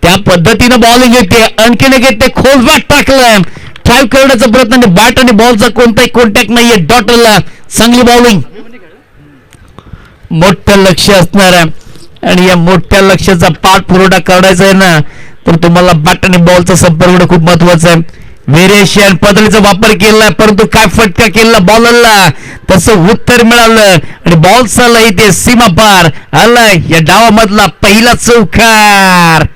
त्या पद्धतीनं बॉलिंग येते. आणखीन एक येते, खोल बॅट टाकलाय, ड्राईव्ह करण्याचा प्रयत्न आणि बॅट आणि बॉलचा कोणताही कॉन्टॅक्ट नाहीये. डॉटरला चांगली बॉलिंग, मोठं लक्ष असणार आहे आणि या मोठ्या लक्षाचा पाठपुरवठा करायचा आहे ना तर तुम्हाला बॅट आणि बॉलचा संपर्क खूप महत्वाचा आहे. व्हेरिएशन पद्धतीचा वापर केला, परंतु काय फटका केला बॉलरला तसं उत्तर मिळालं आणि बॉलचा इथे सीमा पार आलाय. या डावामधला पहिला चौकार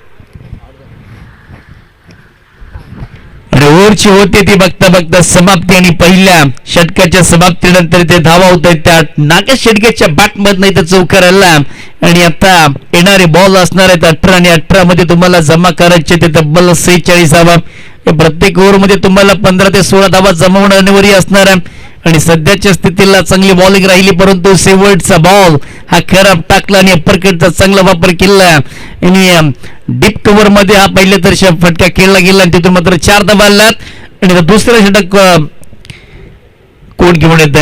आणि ओव्हरची होते ती बघता बघता समाप्ती आणि पहिल्या षटकाच्या समाप्तीनंतर ते धावा होत आहेत त्या नागेश शेडगेच्या बॅट मधनं इथे चौकार आला आणि आता येणारे बॉल असणार आहेत 18 आणि 18 मध्ये तुम्हाला जमा करायचे ते तब्बल 46 धावा. प्रत्येक ओव्हर मध्ये तुम्हाला 15 ते 16 धावा जमवणं अनिवार्य असणार आहे आणि सध्याच्या स्थितीला चांगली बॉलिंग राहिली, परंतु शेवटचा बॉल हा खराब टाकला आणि अप्परकटचा चांगला वापर केला आणि डीप कव्हर मध्ये हा पहिल्या तर फटका खेळला गेला आणि तिथून मात्र 4 धावा आल्यात आणि दुसरं षटक कोण घेऊन येत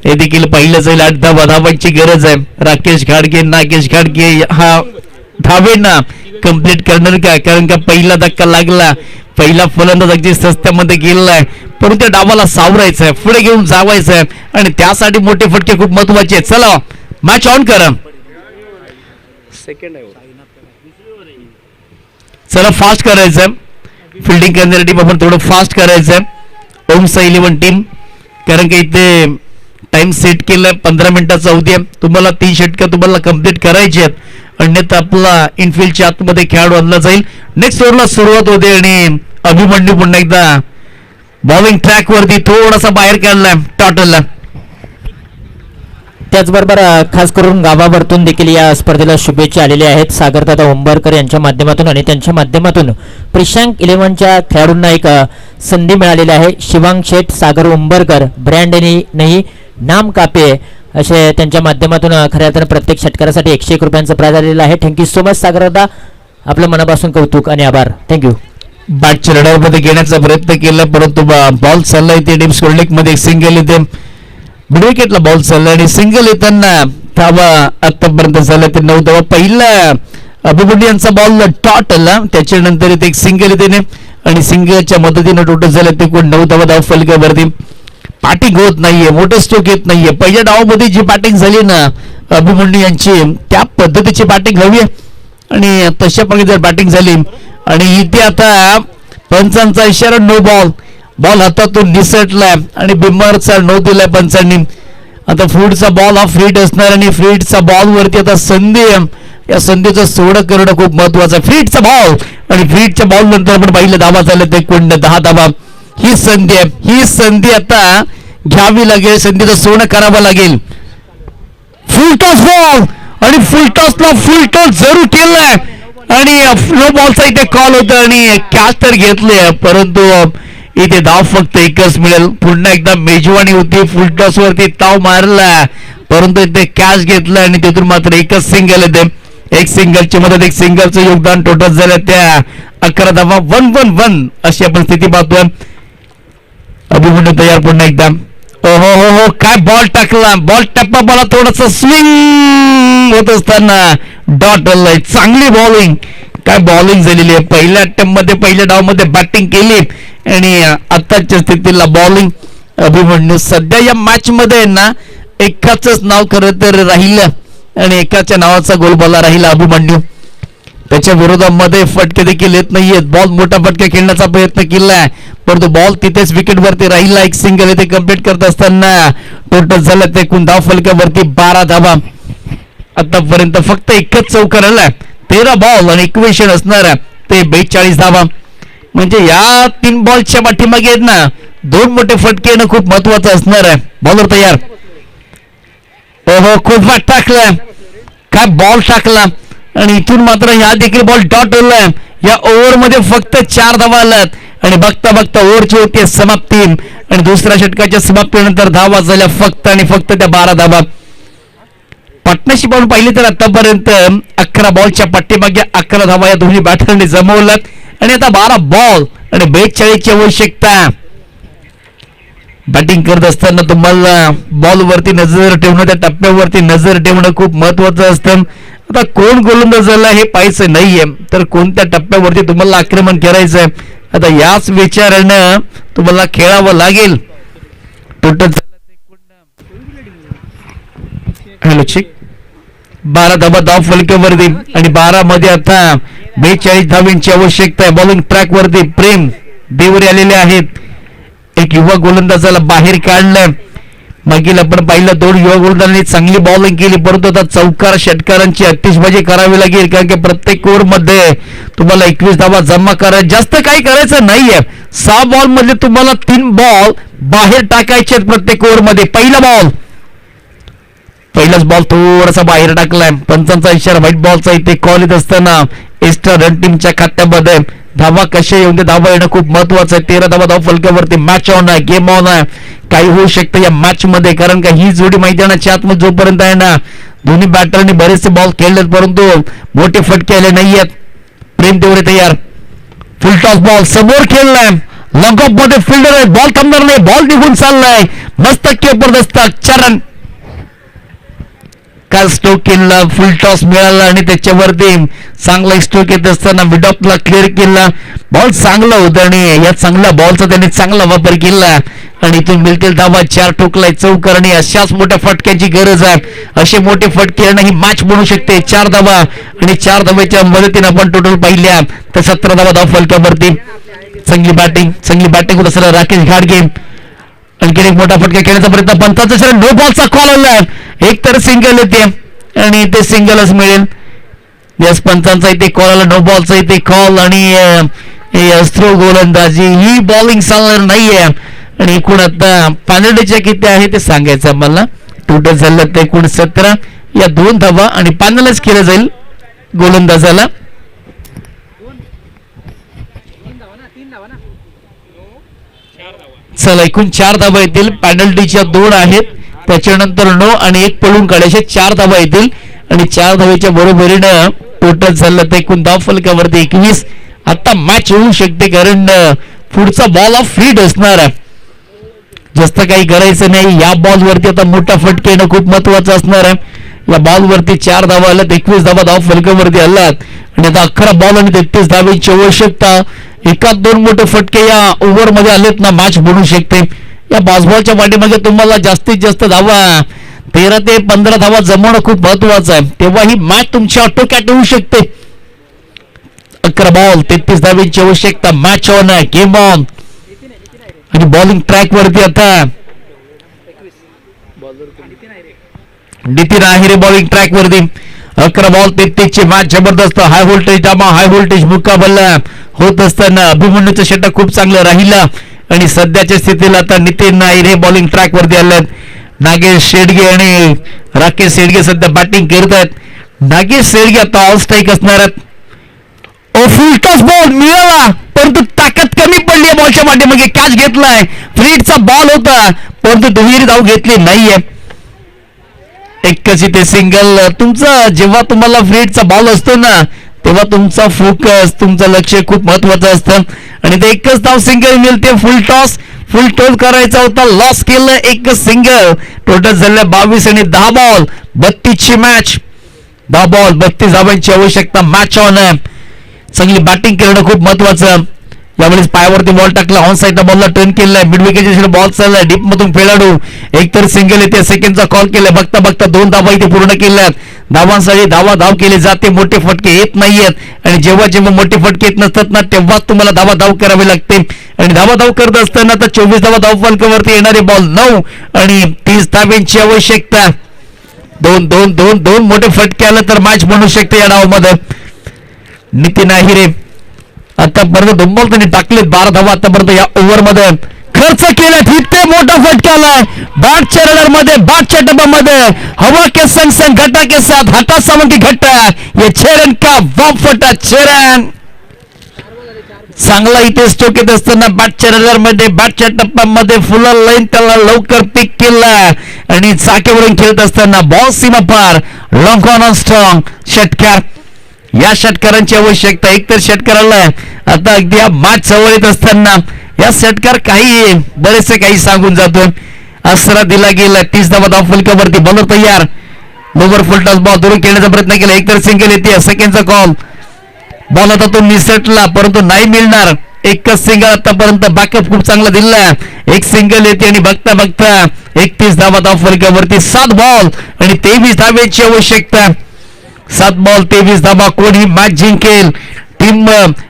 हे देखील पाहिलं जाईल. 8 धावांची गरज आहे. राकेश घाडगे, नागेश घाडगे हा धावेंना कंप्लीट करणार का, कारण का पहिला धक्का लागला, पहिला फलंदाज अगदी सस्त्यामध्ये गेलाय, परंतु त्या डावाला सावरायचं आहे, पुढे घेऊन जावायचं आहे आणि त्यासाठी मोठे फटके खूप महत्वाचे आहेत. चला मॅच ऑन करा, चला फास्ट करायचं, फिल्डिंग करण्यासाठी आपण थोडं फास्ट करायचं. ओमसा 11 टीम, कारण की इथे टाइम सेट केलाय 15 मिनिटाचा अवधी. तुम्हाला 3 षटकं तुम्हाला कंप्लीट करायची आहेत, अन्यथा आपला इनफिल्डच्या आतमध्ये खेळाडू आणला जाईल. नेक्स्ट ओव्हरला सुरुवात होते आणि अभिमन्यू पुन्हा एकदा बॉलिंग ट्रॅक वरती थोडासा बाहेर काढलाय टॉटलला. त्याचबरोबर खास करून गावावरतून देखील या स्पर्धेला शुभेच्छा आलेल्या आहेत सागरदादा उंबरकर यांच्या माध्यमातून आणि त्यांच्या माध्यमातून प्रिशांक 11च्या खेळाडूंना एक संधी मिळालेली आहे. शिवांग शेठ, सागर उंबरकर, ब्रँड नाही नाम कापे असे त्यांच्या माध्यमातून खऱ्या अर्थानं प्रत्येक षटकारासाठी 101 रुपयांचं प्राइज आलेलं आहे. थँक्यू सो मच सागरदादा, आपलं मनापासून कौतुक आणि आभार. थँक्यू. बॅटच्या रडारमध्ये घेण्याचा प्रयत्न केला, परंतु बॉल चालला इथे डीप स्कोरलेग मध्ये एक सिंगल येते. मिड विकेटला बॉल चालला आणि सिंगल येताना धावा आतापर्यंत झाला ते 9 धावा. पहिला अभिमन्यू यांचा बॉल टॉट आला, त्याच्यानंतर इथे एक सिंगल येते आणि सिंगलच्या मदतीने टोटल झालं ते कोण 9 धावा धाव फलकावरती. बॅटिंग होत नाहीये, मोठं स्ट्रोक येत नाहीये. पहिल्या डावामध्ये जी बॅटिंग झाली ना अभिमन्यू यांची, त्या पद्धतीची बॅटिंग हवी आणि तशा प्रकारे बॅटिंग झाली आणि इथे आता पंचांचा इशारा नो बॉल. बॉल हातातून निसटलाय आणि बिम्मरचा नो दिलाय पंचांनी. आता फ्रीडचा बॉल हा फ्रीड असणार आणि फ्रीडचा बॉल वरती आता संधी, या संधीचं सोडं करणं खूप महत्वाचं. फ्रीडचा बॉल आणि फ्रीडच्या बॉल नंतर आपण पाहिलं धावा झाले ते कोण 10 धावा. ही संधी आहे, ही संधी आता घ्यावी लागेल, संधीचं सोनं करावं लागेल. फुल टॉस बॉल आणि फुल टॉसला फुल टॉस जरूर केलाय आणि नो बॉलचा इथे कॉल होता आणि कॅच तर घेतले, परंतु इथे धाव फक्त एकच मिळेल. पुन्हा एकदा मेजवानी होती, फुल टॉस वरती ताव मारला, परंतु इथे कॅच घेतला आणि तिथून मात्र एकच सिंगल येते. एक सिंगलची मदत, एक सिंगलचं योगदान टोटल झालं त्या 11 धावा. 1-1-1 अशी आपण स्थिती पाहतोय. अभिमन्यू तयार पुन्हा एकदा. ओहो हो हो, काय बॉल टाकला, बॉल टप्पा बॉल थोडस स्विंग होत असताना डॉट आलाय. चांगली बॉलिंग, काय बॉलिंग झालेली आहे. पहिल्या अटेम्प्ट मध्ये पहिल्या डावमध्ये बॅटिंग केली आणि आताच्या स्थितीला बॉलिंग. अभिमन्यू सध्या या मॅच मध्ये ना एकाच नाव खरं तर राहिलं आणि एकाच्या नावाचा गोलबाला राहिला अभिमन्यू. त्याच्या विरोधामध्ये फटके देखील येत नाहीयेत. बॉल मोठा फटका खेळण्याचा प्रयत्न केलाय, परंतु बॉल तिथेच विकेट वरती राहिला. एक सिंगल इथे कंप्लीट करत असताना टोटल झालं ते एकूण धाव फलकावरती 12 धावा. आतापर्यंत फक्त एकच चौकार आला, 13 बॉल आणि इक्वेशन असणार ते 42 धावा. म्हणजे या 3 बॉलच्या पाठीमागे आहेत ना 2 मोठे फटके येणं खूप महत्वाचं असणार आहे. बॉलर तयार. ओहो, खूप वाट टाकला, काय बॉल टाकला आणि इथून मात्र ह्या देखील बॉल डॉट होलाय. या ओव्हर मध्ये फक्त 4 धावा आल्यात आणि बघता बघता ओव्हरची होती समाप्ती आणि दुसऱ्या षटकाच्या समाप्तीनंतर धावा झाल्या फक्त आणि फक्त त्या 12 धावा. पार्टनरशिप आपण पाहिली तर आतापर्यंत 11 बॉलच्या पाठीमागे 11 धावा या दोन्ही बॅटरने जमवल्यात आणि आता 12 बॉल आणि 42 ची आवश्यकता. बॅटिंग करत असताना तुम्हाला बॉल वरती नजर ठेवणं, त्या टप्प्यावरती नजर ठेवणं खूप महत्वाचं असतं. आता कोण गोलंदाज झाला हे पाहायचं नाहीये, तर कोणत्या टप्प्यावरती तुम्हाला आक्रमण करायचंय आता याच विचारानं तुम्हाला खेळावं लागेल. टोटल 12 धावा धाव फलकावरती आणि 12 मध्ये आता 42 धावांची आवश्यकता आहे. बॉलिंग ट्रॅक वरती प्रेम देवरे आलेले आहेत. एक युवा गोलंदाजाला बाहेर काढलं. मागील आपण पाहिलं 2 युवा गोलंदाजांनी चांगली बॉलिंग केली, परंतु आता चौकार षटकारांची आतिषबाजी करावी लागेल, कारण की प्रत्येक ओव्हर मध्ये तुम्हाला 21 धावा जमा करायचं. जास्त काही करायचं नाहीये. 6 बॉल मध्ये तुम्हाला 3 बॉल बाहेर टाकायचे प्रत्येक ओव्हर मध्ये. पहिलाच बॉल थोडासा बाहेर टाकलाय. पंचांचा इशारा व्हाईट बॉलचा इथे कॉल येत असताना एक्स्ट्रा रन टीमच्या खात्यामध्ये धावा कशा येऊन धावा येणं खूप महत्वाचं आहे. 13 धावा धाव फलकावरती. मॅच ऑन आहे, गेम ऑन आहे. काही होऊ शकतं या मॅच मध्ये, कारण का ही जोडी मैदानाच्या आतमध्ये जोपर्यंत आहे ना दोन्ही बॅटरनी बरेचसे बॉल खेळलेत, परंतु मोठे फटके आले नाहीयेत. प्रेम देवरे तयार. फुल टॉस बॉल समोर खेळलाय. लॉंग ऑफ मध्ये फिल्डर आहे, बॉल थांबणार नाही, बॉल निघून चाललाय. मस्त जबरदस्त 4 रन. काल स्ट्रोक केला, फुल टॉस मिळाला आणि त्याच्यावरती चांगला स्ट्रोक येत असताना मिडऑफला क्लिअर केला. बॉल चांगला होता आणि या चांगल्या बॉलचा त्यांनी चांगला वापर केला आणि इथून मिळतील धावा. 4 ठोकलाय चौकार आणि अशाच मोठ्या फटक्याची गरज आहे. असे मोठे फटके ही मॅच बनू शकते. 4 धावा आणि 4 धावेच्या मदतीने आपण टोटल पाहिल्या तर 17 धावा धाव फलकावरती. चांगली बॅटिंग होत असताना राकेश घाडगे आणखी एक मोठा फटका खेळण्याचा प्रयत्न. पंचाचा नो बॉलचा कॉल आला. एक तर सिंगल येते आणि ते सिंगलच मिळेल. यस, पंचांचा इथे कॉल आला. नो बॉलचा इथे कॉल आणि अस्त्रो गोलंदाजी ही बॉलिंग चालणार नाहीये. आणि एकूण आता पानडेच्या किती आहे ते सांगायचं मला. टोटल झालं ते एकूण 17. या 2 धावा आणि पानलच केलं जाईल गोलंदाजाला. चला, एकूण 4 धावा येतील. पॅनल्टीच्या 2 आहेत, त्याच्यानंतर नो आणि 1 पळून काढायचे. 4 धावा येतील आणि 4 धावेच्या बरोबरीनं टोटल झालं तर एकूण धाव फलकावरती 21. आता मॅच होऊ शकते, कारण पुढचा बॉल ऑफ फ्रीड असणार आहे. जास्त काही करायचं नाही. या बॉल वरती आता मोठा फटके येणं खूप महत्वाचं असणार आहे. या बॉल वरती 4 धावा आल्यात, 21 धावा धाव फलकावरती आल्यात आणि आता 11 बॉल आणि 33 धावेची आवश्यकता. एकात 2 मोठे फटके या ओव्हर मध्ये आलेत ना मॅच बनू शकते. या बाजबॉलच्या पाठीमागे तुम्हाला जास्तीत जास्त धावा 13 ते 15 धावा जमवणं खूप महत्वाचं आहे, तेव्हा ही मॅच तुमची ऑटोकॅट होऊ शकते. 11 बॉल 33 धावेची आवश्यकता. मॅच ऑन आहे, गेम ऑन. आणि बॉलिंग ट्रॅक वरती आता नितीन आहिरे बॉलिंग ट्रॅक वरती. 11 बॉल 33 ची मॅच जबरदस्त हाय व्होल्टेज धावा, हाय व्होल्टेज मुकाबला होत असताना अभिमन्यूचं षटक खूप चांगलं राहिलं आणि सध्याच्या स्थितीला आता नितीन आहिरे बॉलिंग ट्रॅक वरती आलेत. नागेश शेडगे आणि राकेश शेडगे सध्या बॅटिंग करत आहेत. नागेश शेडगे आता ऑल स्ट्राईक असणार आहेत. फुल टॉस बॉल मिळाला, परंतु ताकद कमी पडली बॉलच्या पाठीमागे. कॅच घेतलाय, फ्रीडचा बॉल होता परंतु दुहेरी धाव घेतली नाहीये. एकच इथे सिंगल. तुमचा जेव्हा तुम्हाला फ्रीडचा बॉल असतो ना तेव्हा तुमचा फोकस, तुमचं लक्ष खूप महत्वाचं असतं आणि ते एकच धाव सिंगल मिळते. फुल टॉस करायचा होता, लॉस केलं. एकच सिंगल. टोटल झाले 22 आणि 10 बॉल 32 ची मॅच. 10 बॉल 32 धावांची आवश्यकता. मॅच ऑन आहे. चांगली बॅटिंग करणं खूप महत्वाचं. यावेळेस पायावरती बॉल टाकला, ऑन साईडला बॉलला टर्न केलाय, मिड विकेटच्या बॉल चाललाय, डीप मधून खेळाडू एकतर सिंगल येते, सेकंडचा कॉल केलाय. बघता बघता 2 धावा इथे पूर्ण केल्यात. धावांसाठी धाव केली जाते, मोठे फटके येत नाहीयेत आणि जेव्हा जेव्हा मोठे फटके येत नसतात ना तेव्हा तुम्हाला धाव करावी लागते आणि धाव करत असताना आता 24 धावा धाव फलकावरती येणारे बॉल 9 आणि 30 धावांची आवश्यकता. दोन दोन दोन दोन मोठे फटके आले तर मॅच बनू शकते या डावामध्ये. नितीन आहिरे आतापर्यंत दोन त्यांनी टाकलेत 12 धावा आतापर्यंत या ओव्हर मध्ये खर्च केला. इथे मोठा फटका आलाय बॅटच्या रडर मध्ये, बॅटच्या डब्यामध्ये. हवा के संग संग घटा के साथ हटा सावन की घटा, ये चेरन का वाम फटा चेरन. चांगला इथे स्ट्रोक येत असताना बॅटच्या रडर मध्ये, बॅटच्या टप्प्यामध्ये फुल लाईन त्याला लवकर पिक केला आणि चाकेवरून खेळत असताना बॉल सीमा पार. लॉंग ऑन स्ट्रॉंग षटकार. या षटकारांची आवश्यकता. एकतर षटकाराला आता अगदी या मॅच जवळ येत असताना या षटकार काही बरेचसे काही सांगून जातोय. आसरा दिला गेला. 30 धावा धाव फलकावरती. बॉलर तयार. लोवर फुलटॉस बॉल दुरून खेळण्याचा प्रयत्न केला. एकतर सिंगल येते. सेकंडचा कॉल. बॉल आता तो निसटला परंतु नाही मिळणार. एकच सिंगल आतापर्यंत. बॅकअप खूप चांगला दिला. एक सिंगल येते आणि बघता बघता 31 धावा धाव फलकावरती. 7 बॉल आणि 23 धावेची आवश्यकता. 7 बॉल 23 धावा. कोण ही मॅच जिंकेल? टीम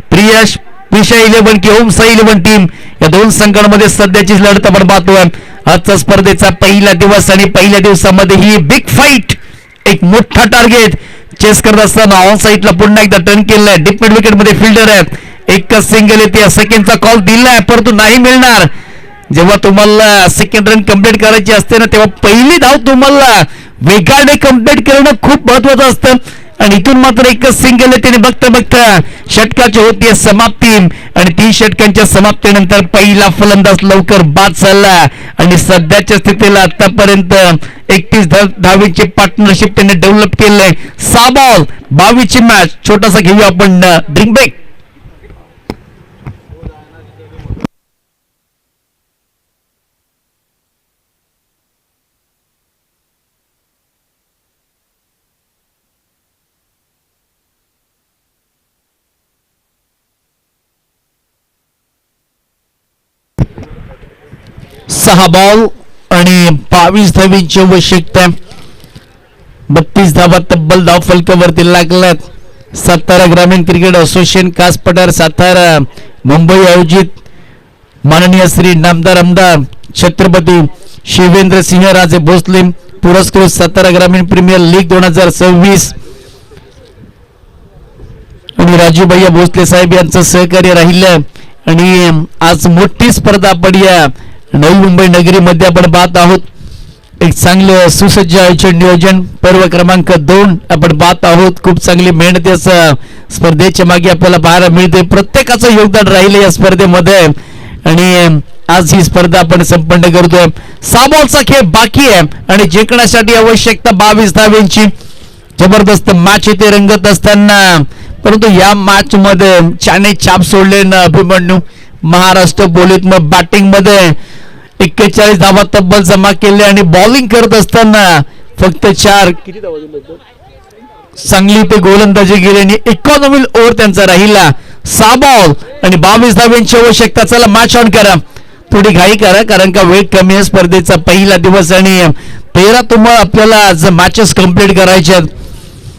प्रियश विषय 11 की ओम साई 11 टीम या दोन संघांमध्ये सध्याची लढत आपण पाहतोय. आजचा स्पर्धेचा पहिला दिवस आणि पहिल्या दिवसामध्ये ही बिग फाईट. एक मोठा टार्गेट चेस करत असताना ऑन साईडला पुन्हा एकदा टर्न केलंय. डीप मिड विकेट मध्ये फिल्डर आहेत. एकच सिंगल येते. सेकंडचा कॉल दिलाय परंतु नाही मिळणार. जेव्हा तुम्हाला सेकंड रन कंप्लीट करायची असते ना तेव्हा पहिली धाव तुम्हाला वेगाने कंप्लीट करणं खूप महत्वाचं असतं आणि इथून मात्र एकच सिंगल येते आणि बघता बघता षटकाची होती समाप्ती आणि 3 षटकांच्या समाप्तीनंतर पहिला फलंदाज लवकर बाद झाला आणि सध्याच्या स्थितीला आतापर्यंत 31 धावेची पार्टनरशिप त्यांनी डेव्हलप केलंय. 6 बॉल 22 ची मॅच. छोटासा घेऊया आपण ड्रिंक ब्रेक. सहा बॉल आणि 22 धावींची आवश्यकता. 32 धावा तब्बल धाव फलकावरती लागल्यात. सातारा ग्रामीण क्रिकेट असोसिएशन कास पठार सातारा मुंबई आयोजित माननीय श्री नामदार आमदार छत्रपती शिवेंद्र सिंह राजे भोसले पुरस्कृत सातारा ग्रामीण प्रीमियर लीग 2026 आणि राजू भैया भोसले साहेब यांचं सहकार्य राहिलं आणि आज मोठी स्पर्धा आपण या नवी मुंबई नगरीमध्ये आपण पाहत आहोत. एक चांगलं सुसज्ज आयोजन नियोजन. पर्व क्रमांक 2 आपण पाहत आहोत. खूप चांगली मेहनत या स्पर्धेच्या मागे आपल्याला पाहायला मिळते. प्रत्येकाचं योगदान राहिलं या स्पर्धेमध्ये आणि आज ही स्पर्धा आपण संपन्न करतोय. 6 बॉलचा खेळ बाकी आहे आणि जिंकण्यासाठी आवश्यकता 22 धावेंची. जबरदस्त मॅच इथे रंगत असताना परंतु या मॅच मध्ये चाने छाप सोडले ना अभिमन्यू. महाराष्ट्र बोलीत मग बॅटिंग मध्ये 41 धावा तब्बल जमा केले आणि बॉलिंग करत असताना फक्त 4 चांगली ते गोलंदाजी केली आणि इकॉनॉमी ओव्हर त्यांचा राहिला. 6 बॉल आणि 22 धाव्यांची आवश्यकता. चला मॅच ऑन करा. थोडी घाई करा कारण का वेळ कमी आहे. स्पर्धेचा पहिला दिवस आणि 13 तुम्हाला आपल्याला आज मॅचेस कंप्लीट करायचे आहेत.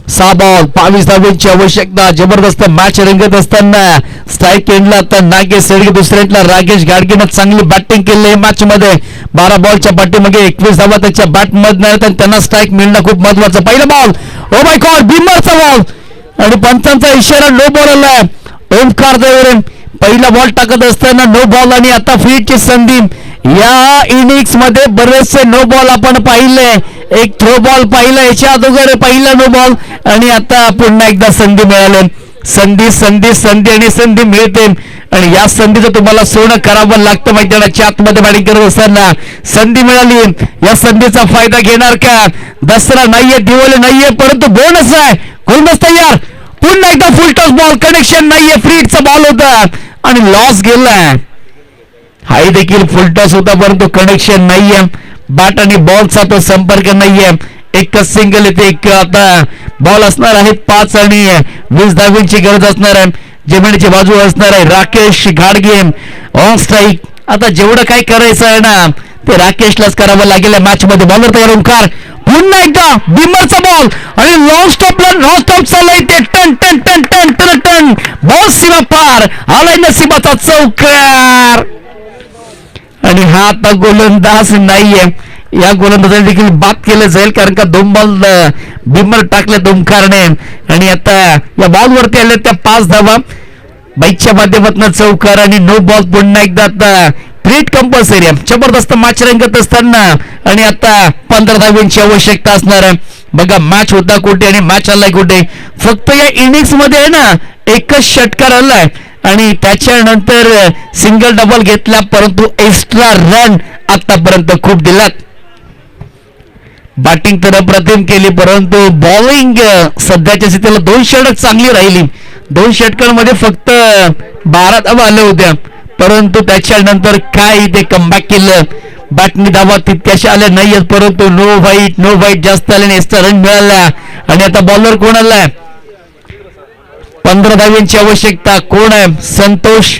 6 बॉल 22 धावेची आवश्यकता. जबरदस्त मॅच रंगत असताना स्ट्राईक एंडला आता नागेश सेडगे, दुसऱ्या एंडला राकेश गाडगेनं चांगली बॅटिंग केली या मॅच मध्ये. 12 बॉलच्या पाठीमागे 21 धावा त्याच्या बॅट मधनं आणि त्यांना स्ट्राईक मिळणं खूप महत्वाचं. पहिला बॉल ओ माय गॉड बिमरचा बॉल आणि पंचांचा इशारा नो बॉल आलाय. ओमकार देवरे पहिला बॉल टाकत असताना नो बॉल आणि आता फील्डची संधी. या इनिंग्स मध्ये बरेचसे नो बॉल आपण पाहिले. एक थ्रो बॉल पाहिला याच्या अगोदर पहिला नो बॉल आणि आता पुन्हा एकदा संधी मिळाली. संधी संधी संधी आणि संधी मिळते आणि या संधीचं तुम्हाला सोनं करावं लागतं माहिती आहे. आतमध्ये बॅटिंग करत असताना संधी मिळाली. या संधीचा फायदा घेणार का? दसरा नाहीये, दिवाळी नाहीये परंतु बोनस आहे. गोलंदाज तयार. पुन्हा एकदा फुल टॉस बॉल. कनेक्शन नाहीये. फ्रीटचा बॉल होता आणि लॉस गेलाय. हाही देखील फुल टॉस होता परंतु कनेक्शन नाहीये. बॅट आणि बॉलचा तो संपर्क नाहीये. एकच सिंगल येते. एक आता बॉल असणार आहेत 5 आणि 20 धावेची गरज असणार आहे. जमिनीची बाजू असणार आहे. Rakesh Gadge on strike. आता जेवढं काय करायचं आहे ना ते राकेशलाच करावं लागेल मॅच मध्ये. बॉलर तयार. ओंकार पुन्हा एकदा बिमरचा बॉल आणि लॉंग स्टॉपला नॉन स्टॉप चाललाय ते. टन टन टन टन टन टन बॉल सीमा पार. आलाय नशिबाचा चौकार आणि हा आता गोलंदाज नाहीये. या गोलंदाजाला देखील बाद केलं जाईल, कारण का 2 बॉल बिमर टाकले ओमकारने आणि आता या बॉलवरती आले त्या 5 धावा बाईकच्या माध्यमातून चौकार आणि 9 बॉल पुन्हा एकदा आता क्रिएट कंपल्सरी. जबरदस्त मॅच रंगत असताना आणि आता 15 धाव्यांची आवश्यकता असणार आहे. बघा मॅच होता कुठे आणि मॅच आलाय कुठे. फक्त या इनिंग्स मध्ये आहे ना एकच षटकार आलाय आणि त्याच्यानंतर सिंगल डबल घेतला, परंतु एक्स्ट्रा रन आतापर्यंत खूप दिलात. बॅटिंग तर अप्रतिम केली, परंतु बॉलिंग सध्याच्या स्थितीला 2 षटक चांगली राहिली. 2 षटकांमध्ये फक्त 12 धावा आल्या होत्या, परंतु त्याच्यानंतर काय इथे कमबॅक केलं. बॅटनी धावा तितक्याशा आल्या नाहीयेत, परंतु नो व्हाईट जास्त आले आणि एक्स्ट्रा रन मिळाला. आणि आता बॉलर कोण आलाय? 15 धाव्यांची आवश्यकता. कोण आहे? संतोष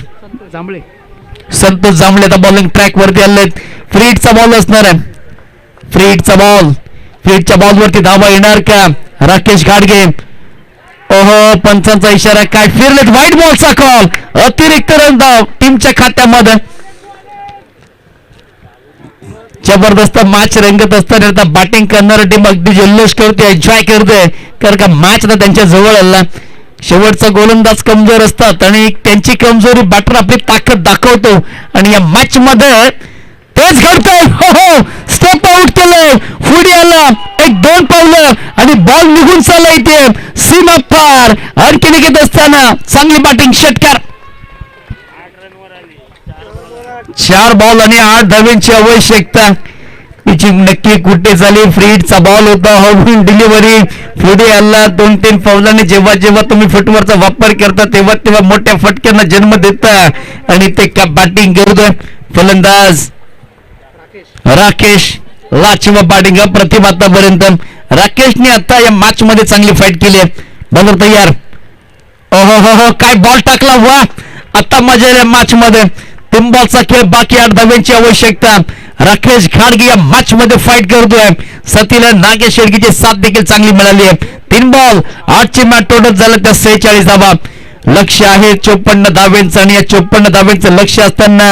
जांभळे आता बॉलिंग ट्रॅक वरती आलेत. फ्रीडचा बॉल असणार आहे. फ्रीडच्या बॉलवरती धावा येणार का? राकेश घाडगे. ओहो, पंचांचा इशारा. काय फिरलेत? व्हाईट बॉलचा कॉल. अतिरिक्त रन धाव टीमच्या खात्यामध्ये. जबरदस्त मॅच रंगत असताना आता बॅटिंग करणारी टीम अगदी जल्लोष करते, एन्जॉय करते, कारण का मॅच आता त्यांच्या जवळ आला. शेवटचा गोलंदाज कमजोर असतात आणि त्यांची कमजोरी बॅटर आपली ताकद दाखवतो आणि या मॅच मध्ये तेच घडतंय. हो, स्टेप आउट केलंय, पुढे आला 1-2 पावलं आणि बॉल निघून चालला इथे सीमा पार. आणखी निघत असताना चांगली बॅटिंग, षटकार. 4 बॉल आणि 8 धाव्यांची आवश्यकता. पिचिंग नक्की कुठे झाली? फ्रीडचा बॉल होता, हॉर्न डिलिव्हरी पुढे आला 2-3 पावलांनी. जेव्हा तुम्ही फुटवरचा वापर करता तेव्हा मोठ्या फटक्यांना जन्म देता आणि ते का बॅटिंग करतोय फलंदाज राकेश लाचवा. बॅटिंग अप्रतिम आतापर्यंत. राकेशने आता या मॅच मध्ये चांगली फाईट केली आहे. बॉलर तयार. हो, काय बॉल टाकला. वा, आता मजा आली मॅच मध्ये. 3 बॉलचा खेळ बाकी, 8 धाव्यांची आवश्यकता. राकेश घाडगे या मॅच मध्ये फाईट करतोय. साथीला नागेश शेडगीची साथ देखील चांगली मिळाली आहे. 3 बॉल 8ची मॅच टोटल झालं त्या 46 धावा. लक्ष आहे 54 धाव्यांचं आणि या 54 धाव्यांचं लक्ष असताना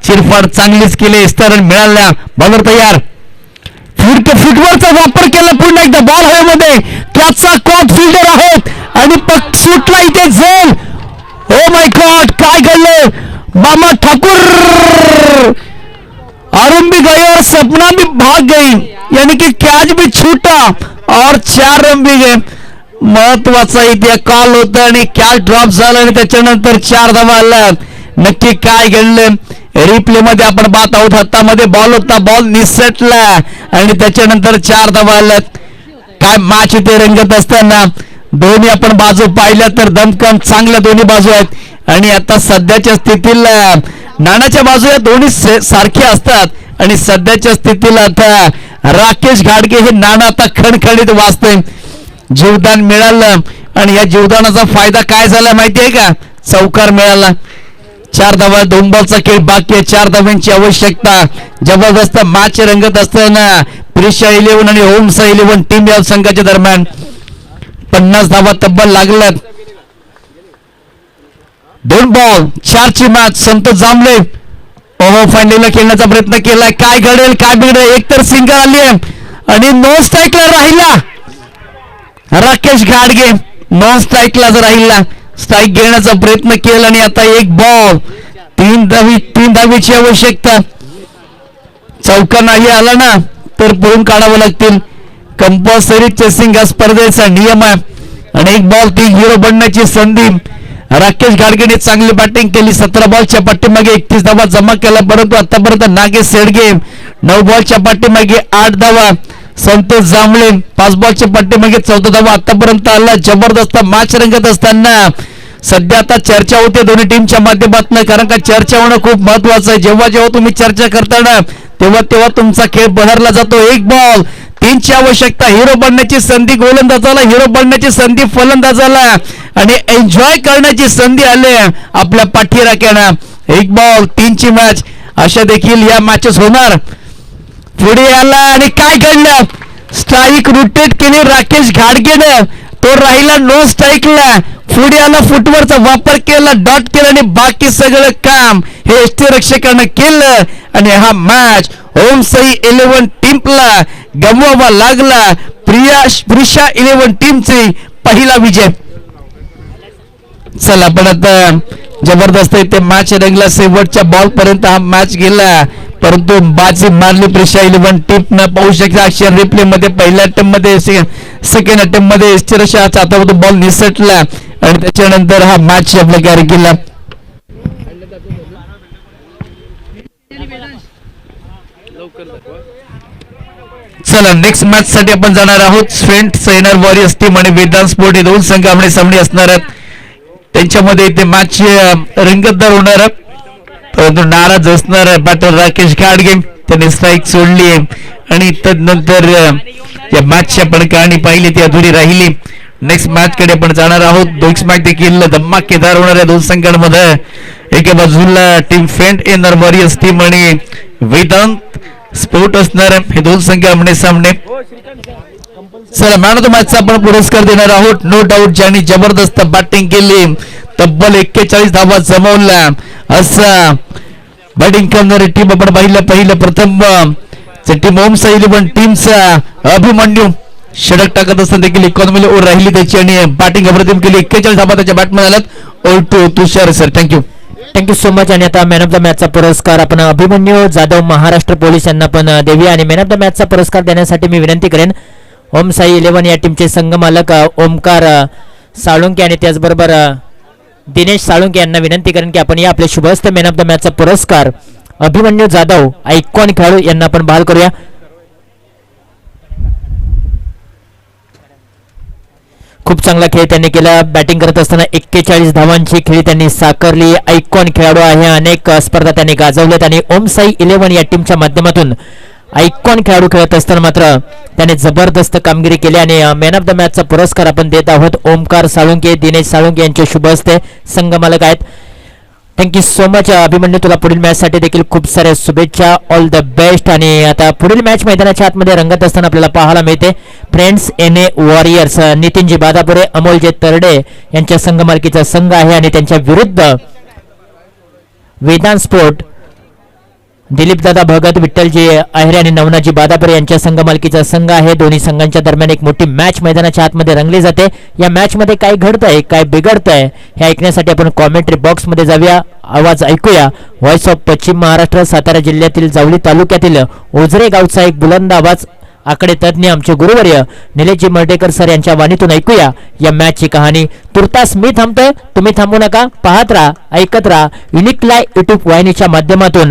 चिरफाड चांगलीच केली, रन मिळाल्या. बॉलर तयार. फुटवरचा वापर केला पुन्हा एकदा. बॉल हवेमध्ये, त्याचा कॉट फिल्डर आहेत आणि पक सुटला इथे झेल. ओ माय गॉड, काय घडलं? मामा ठाकुर आरंभी गए और सपना भी भाग गई, यानी कि कैच भी छूटा और 4 रन भी गए. महत्वाचा इथे कॉल होता आणि कॅच ड्रॉप झाला आणि त्याच्यानंतर 4 धावा आल्या. नक्की काय घडलं? रिप्ले मध्ये आपण पाहत आहोत. हातामध्ये बॉल होता, बॉल निसटला आणि त्याच्यानंतर 4 धावा आल्यात. काय मॅच इथे रंगत असताना दोन्ही आपण बाजू पाहिल्या तर दमकम चांगल्या दोन्ही बाजू आहेत आणि आता सध्याच्या स्थितीला नाण्याच्या बाजू या दोन्ही सारखे असतात आणि सध्याच्या स्थितीला आता राकेश घाडगे हे नाणं आता खणखणीत वाजते. जीवदान मिळालं आणि या जीवदानाचा फायदा काय झाला माहितीये का? चौकार मिळाला. 4 धावा, 2 बॉलचा खेळ बाकी आहे. 4 धाव्यांची आवश्यकता. जबरदस्त मॅच रंगत असताना प्रिशा 11 आणि होम्स 11 टीम या संघाच्या दरम्यान 50 धावा तब्बल लागल्यात. 2 बॉल 4ची मॅच. संतोष जांभळे ओव्हर फायनलला खेळण्याचा प्रयत्न केलाय. काय घडेल, काय बिघडेल? एकतर सिंगल आली आणि नो स्ट्राईकला राहिला राकेश घाडगे. नो स्ट्राईकला जर राहिला, स्ट्राईक घेण्याचा प्रयत्न केला आणि आता 1 बॉल 3 धावीची आवश्यकता. चौका नाही आला ना तर पळून काढावं लागतील. कंपल्सरी चेसिंग हा स्पर्धेचा नियम आहे आणि 1 बॉल 3 0 बनण्याची संधी. राकेश घाडगेने चांगली बॅटिंग केली. 17 बॉलच्या पाठीमागे 31 धावा जमा केला, परंतु आतापर्यंत नागेश शेडगे 9 बॉलच्या पाठीमागे 8 धावा. संतोष जांभळे 5 बॉलच्या पाठीमागे 14 धावा आतापर्यंत आला. जबरदस्त मॅच रंगत असताना सध्या आता चर्चा होते दोन्ही टीमच्या माध्यमातून, कारण का चर्चा होणं खूप महत्वाचं आहे. जेव्हा तुम्ही चर्चा करताना तेव्हा तुमचा खेळ बहरला जातो. 1 बॉल 3ची आवश्यकता. हिरो बनण्याची संधी गोलंदाजाला, हिरो बनण्याची संधी फलंदाजाला आणि एन्जॉय करण्याची संधी आली आपल्या पाठीराख्यानं. 1 बॉल 3ची मॅच. अशा देखील या मॅचेस होणार. पुढे आला आणि काय घडलं? स्ट्राईक रोटेट केली राकेश घाडगेनं, तो राहिला नो स्ट्राईकला. पुढे आला, फुटवरचा वापर केला, डॉट केला आणि बाकी सगळं काम हे यष्टीरक्षकानं केलं आणि हा मॅच ओम साई 11 टीमला गमवावा लागला. पुरुषा 11 टीमचे पहिला विजय. चला पण आता जबरदस्त इथे मॅच रंगला. शेवटच्या बॉल पर्यंत हा मॅच गेला, परंतु बाजी मारली पुरुषा 11 टीम न. पाहू शकता अक्षर रिप्ले मध्ये पहिल्या अटेम्प्ट मध्ये सेकंड अटेम्प्ट मध्ये स्थिरशा चाहता बॉल निसटला आणि त्याच्यानंतर हा मॅच आपल्या कॅरी केला. चला नेक्स्ट मॅच साठी आपण जाणार आहोत. स्वेंट सैनर वॉरियर्स टीम आणि वेदांत स्पोर्ट हे दोन संघ आमने सामने असणार आहेत. त्यांच्यामध्ये ते मॅच रंगतदार होणार, परंतु नाराज असणार बॅटर राकेश गाडगे. त्यांनी स्ट्राईक सोडली आणि तदनंतर या मॅचची आपण कहाणी पाहिली ती अधुरी राहिली. नेक्स्ट मॅच कडे आपण जाणार आहोत. दोन मॅच देखील धमाकेदार होणार आहे दोन संघांमध्ये. एका बाजूला टीम फेंट एनर वॉरियर्स टीम आणि वेदांत स्पोर्ट असणार हे दोन संघ आमने सामने. चला मॅन ऑफ द मॅचचा आपण पुरस्कार देणार आहोत. नो डाऊट ज्यांनी जबरदस्त बॅटिंग केली, तब्बल 41 धावा जमवल्या असा बॅटिंग करणारी टीम आपण पहिलं प्रथम टीम ओम साई 11 टीमचा अभिमन्यू षटक टाकत असताना देखील इकॉनॉमीला ओर राहिली त्याची आणि बॅटिंग अप्रतिम केली. 41 धावा त्याच्या बॅटमध्ये आल्यात. All to Tushar sir, thank you so much. आणि आता मॅन ऑफ द मॅचचा पुरस्कार आपण अभिमन्यू जाधव महाराष्ट्र पोलीस यांना पण देऊया. आणि मॅन ऑफ द मॅचचा पुरस्कार देण्यासाठी मी विनंती करेन ओम साई 11 या टीमचे संघ मालक ओमकार साळुंके आणि त्याचबरोबर दिनेश साळुंके यांना विनंती करेन की आपण या आपले शुभहस्त मॅन ऑफ द मॅचचा पुरस्कार अभिमन्यू जाधव आयकॉन खेळाडू यांना आपण बहाल करूया. खूप चांगला खेळ त्यांनी केला. बॅटिंग करत असताना 41 धावांची खेळी त्यांनी साकारली. आयकॉन खेळाडू आहे. अनेक स्पर्धा त्यांनी गाजवल्यात आणि ओम साई 11 या टीमच्या माध्यमातून आयकॉन खेळाडू खेळत असताना मात्र त्याने जबरदस्त कामगिरी केली. आणि मॅन ऑफ द मॅचचा पुरस्कार आपण देत आहोत ओमकार साळुंके, दिनेश साळुंके यांचे शुभ हस्ते संघ मालक आहेत. Thank you so much Abhimanyu. तुला पुढील मॅच साठी देखील खूप साऱ्या शुभेच्छा. All the best. आणि आता पुढील मॅच मैदानाच्या आतमध्ये रंगत असताना आपल्याला पाहायला मिळते friends NA warriors. Nitinji बादापुरे, Amolji Tarde यांच्या संघ मालकीचा संघ आहे आणि त्यांच्या विरुद्ध वेदांत स्पोर्ट दिलीपदादा भगत, विठ्ठलजी आहेरे आणि नवनाजी बादापुरे यांच्या संघ मालकीचा संघ आहे. दोन्ही संघांच्या दरम्यान एक मोठी मॅच मैदानाच्या आतमध्ये रंगली जाते. या मॅच मध्ये काय घडतंय, काय बिघडतंय हे ऐकण्यासाठी आपण कॉमेंट्री बॉक्स मध्ये जाऊया. आवाज ऐकूया. व्हॉइस ऑफ पश्चिम महाराष्ट्र, सातारा जिल्ह्यातील जावली तालुक्यातील ओझरे गावचा एक बुलंद आवाज आकडे तज्ञ आमचे गुरुवर्य निलेशजी मर्डेकर सर यांच्या वाणीतून ऐकूया या मॅचची कहाणी. तुर्तास मी थांबतोय, तुम्ही थांबू नका. पाहत राहा, ऐकत राहा युनिक लाईव्ह युट्यूब वाहिनीच्या माध्यमातून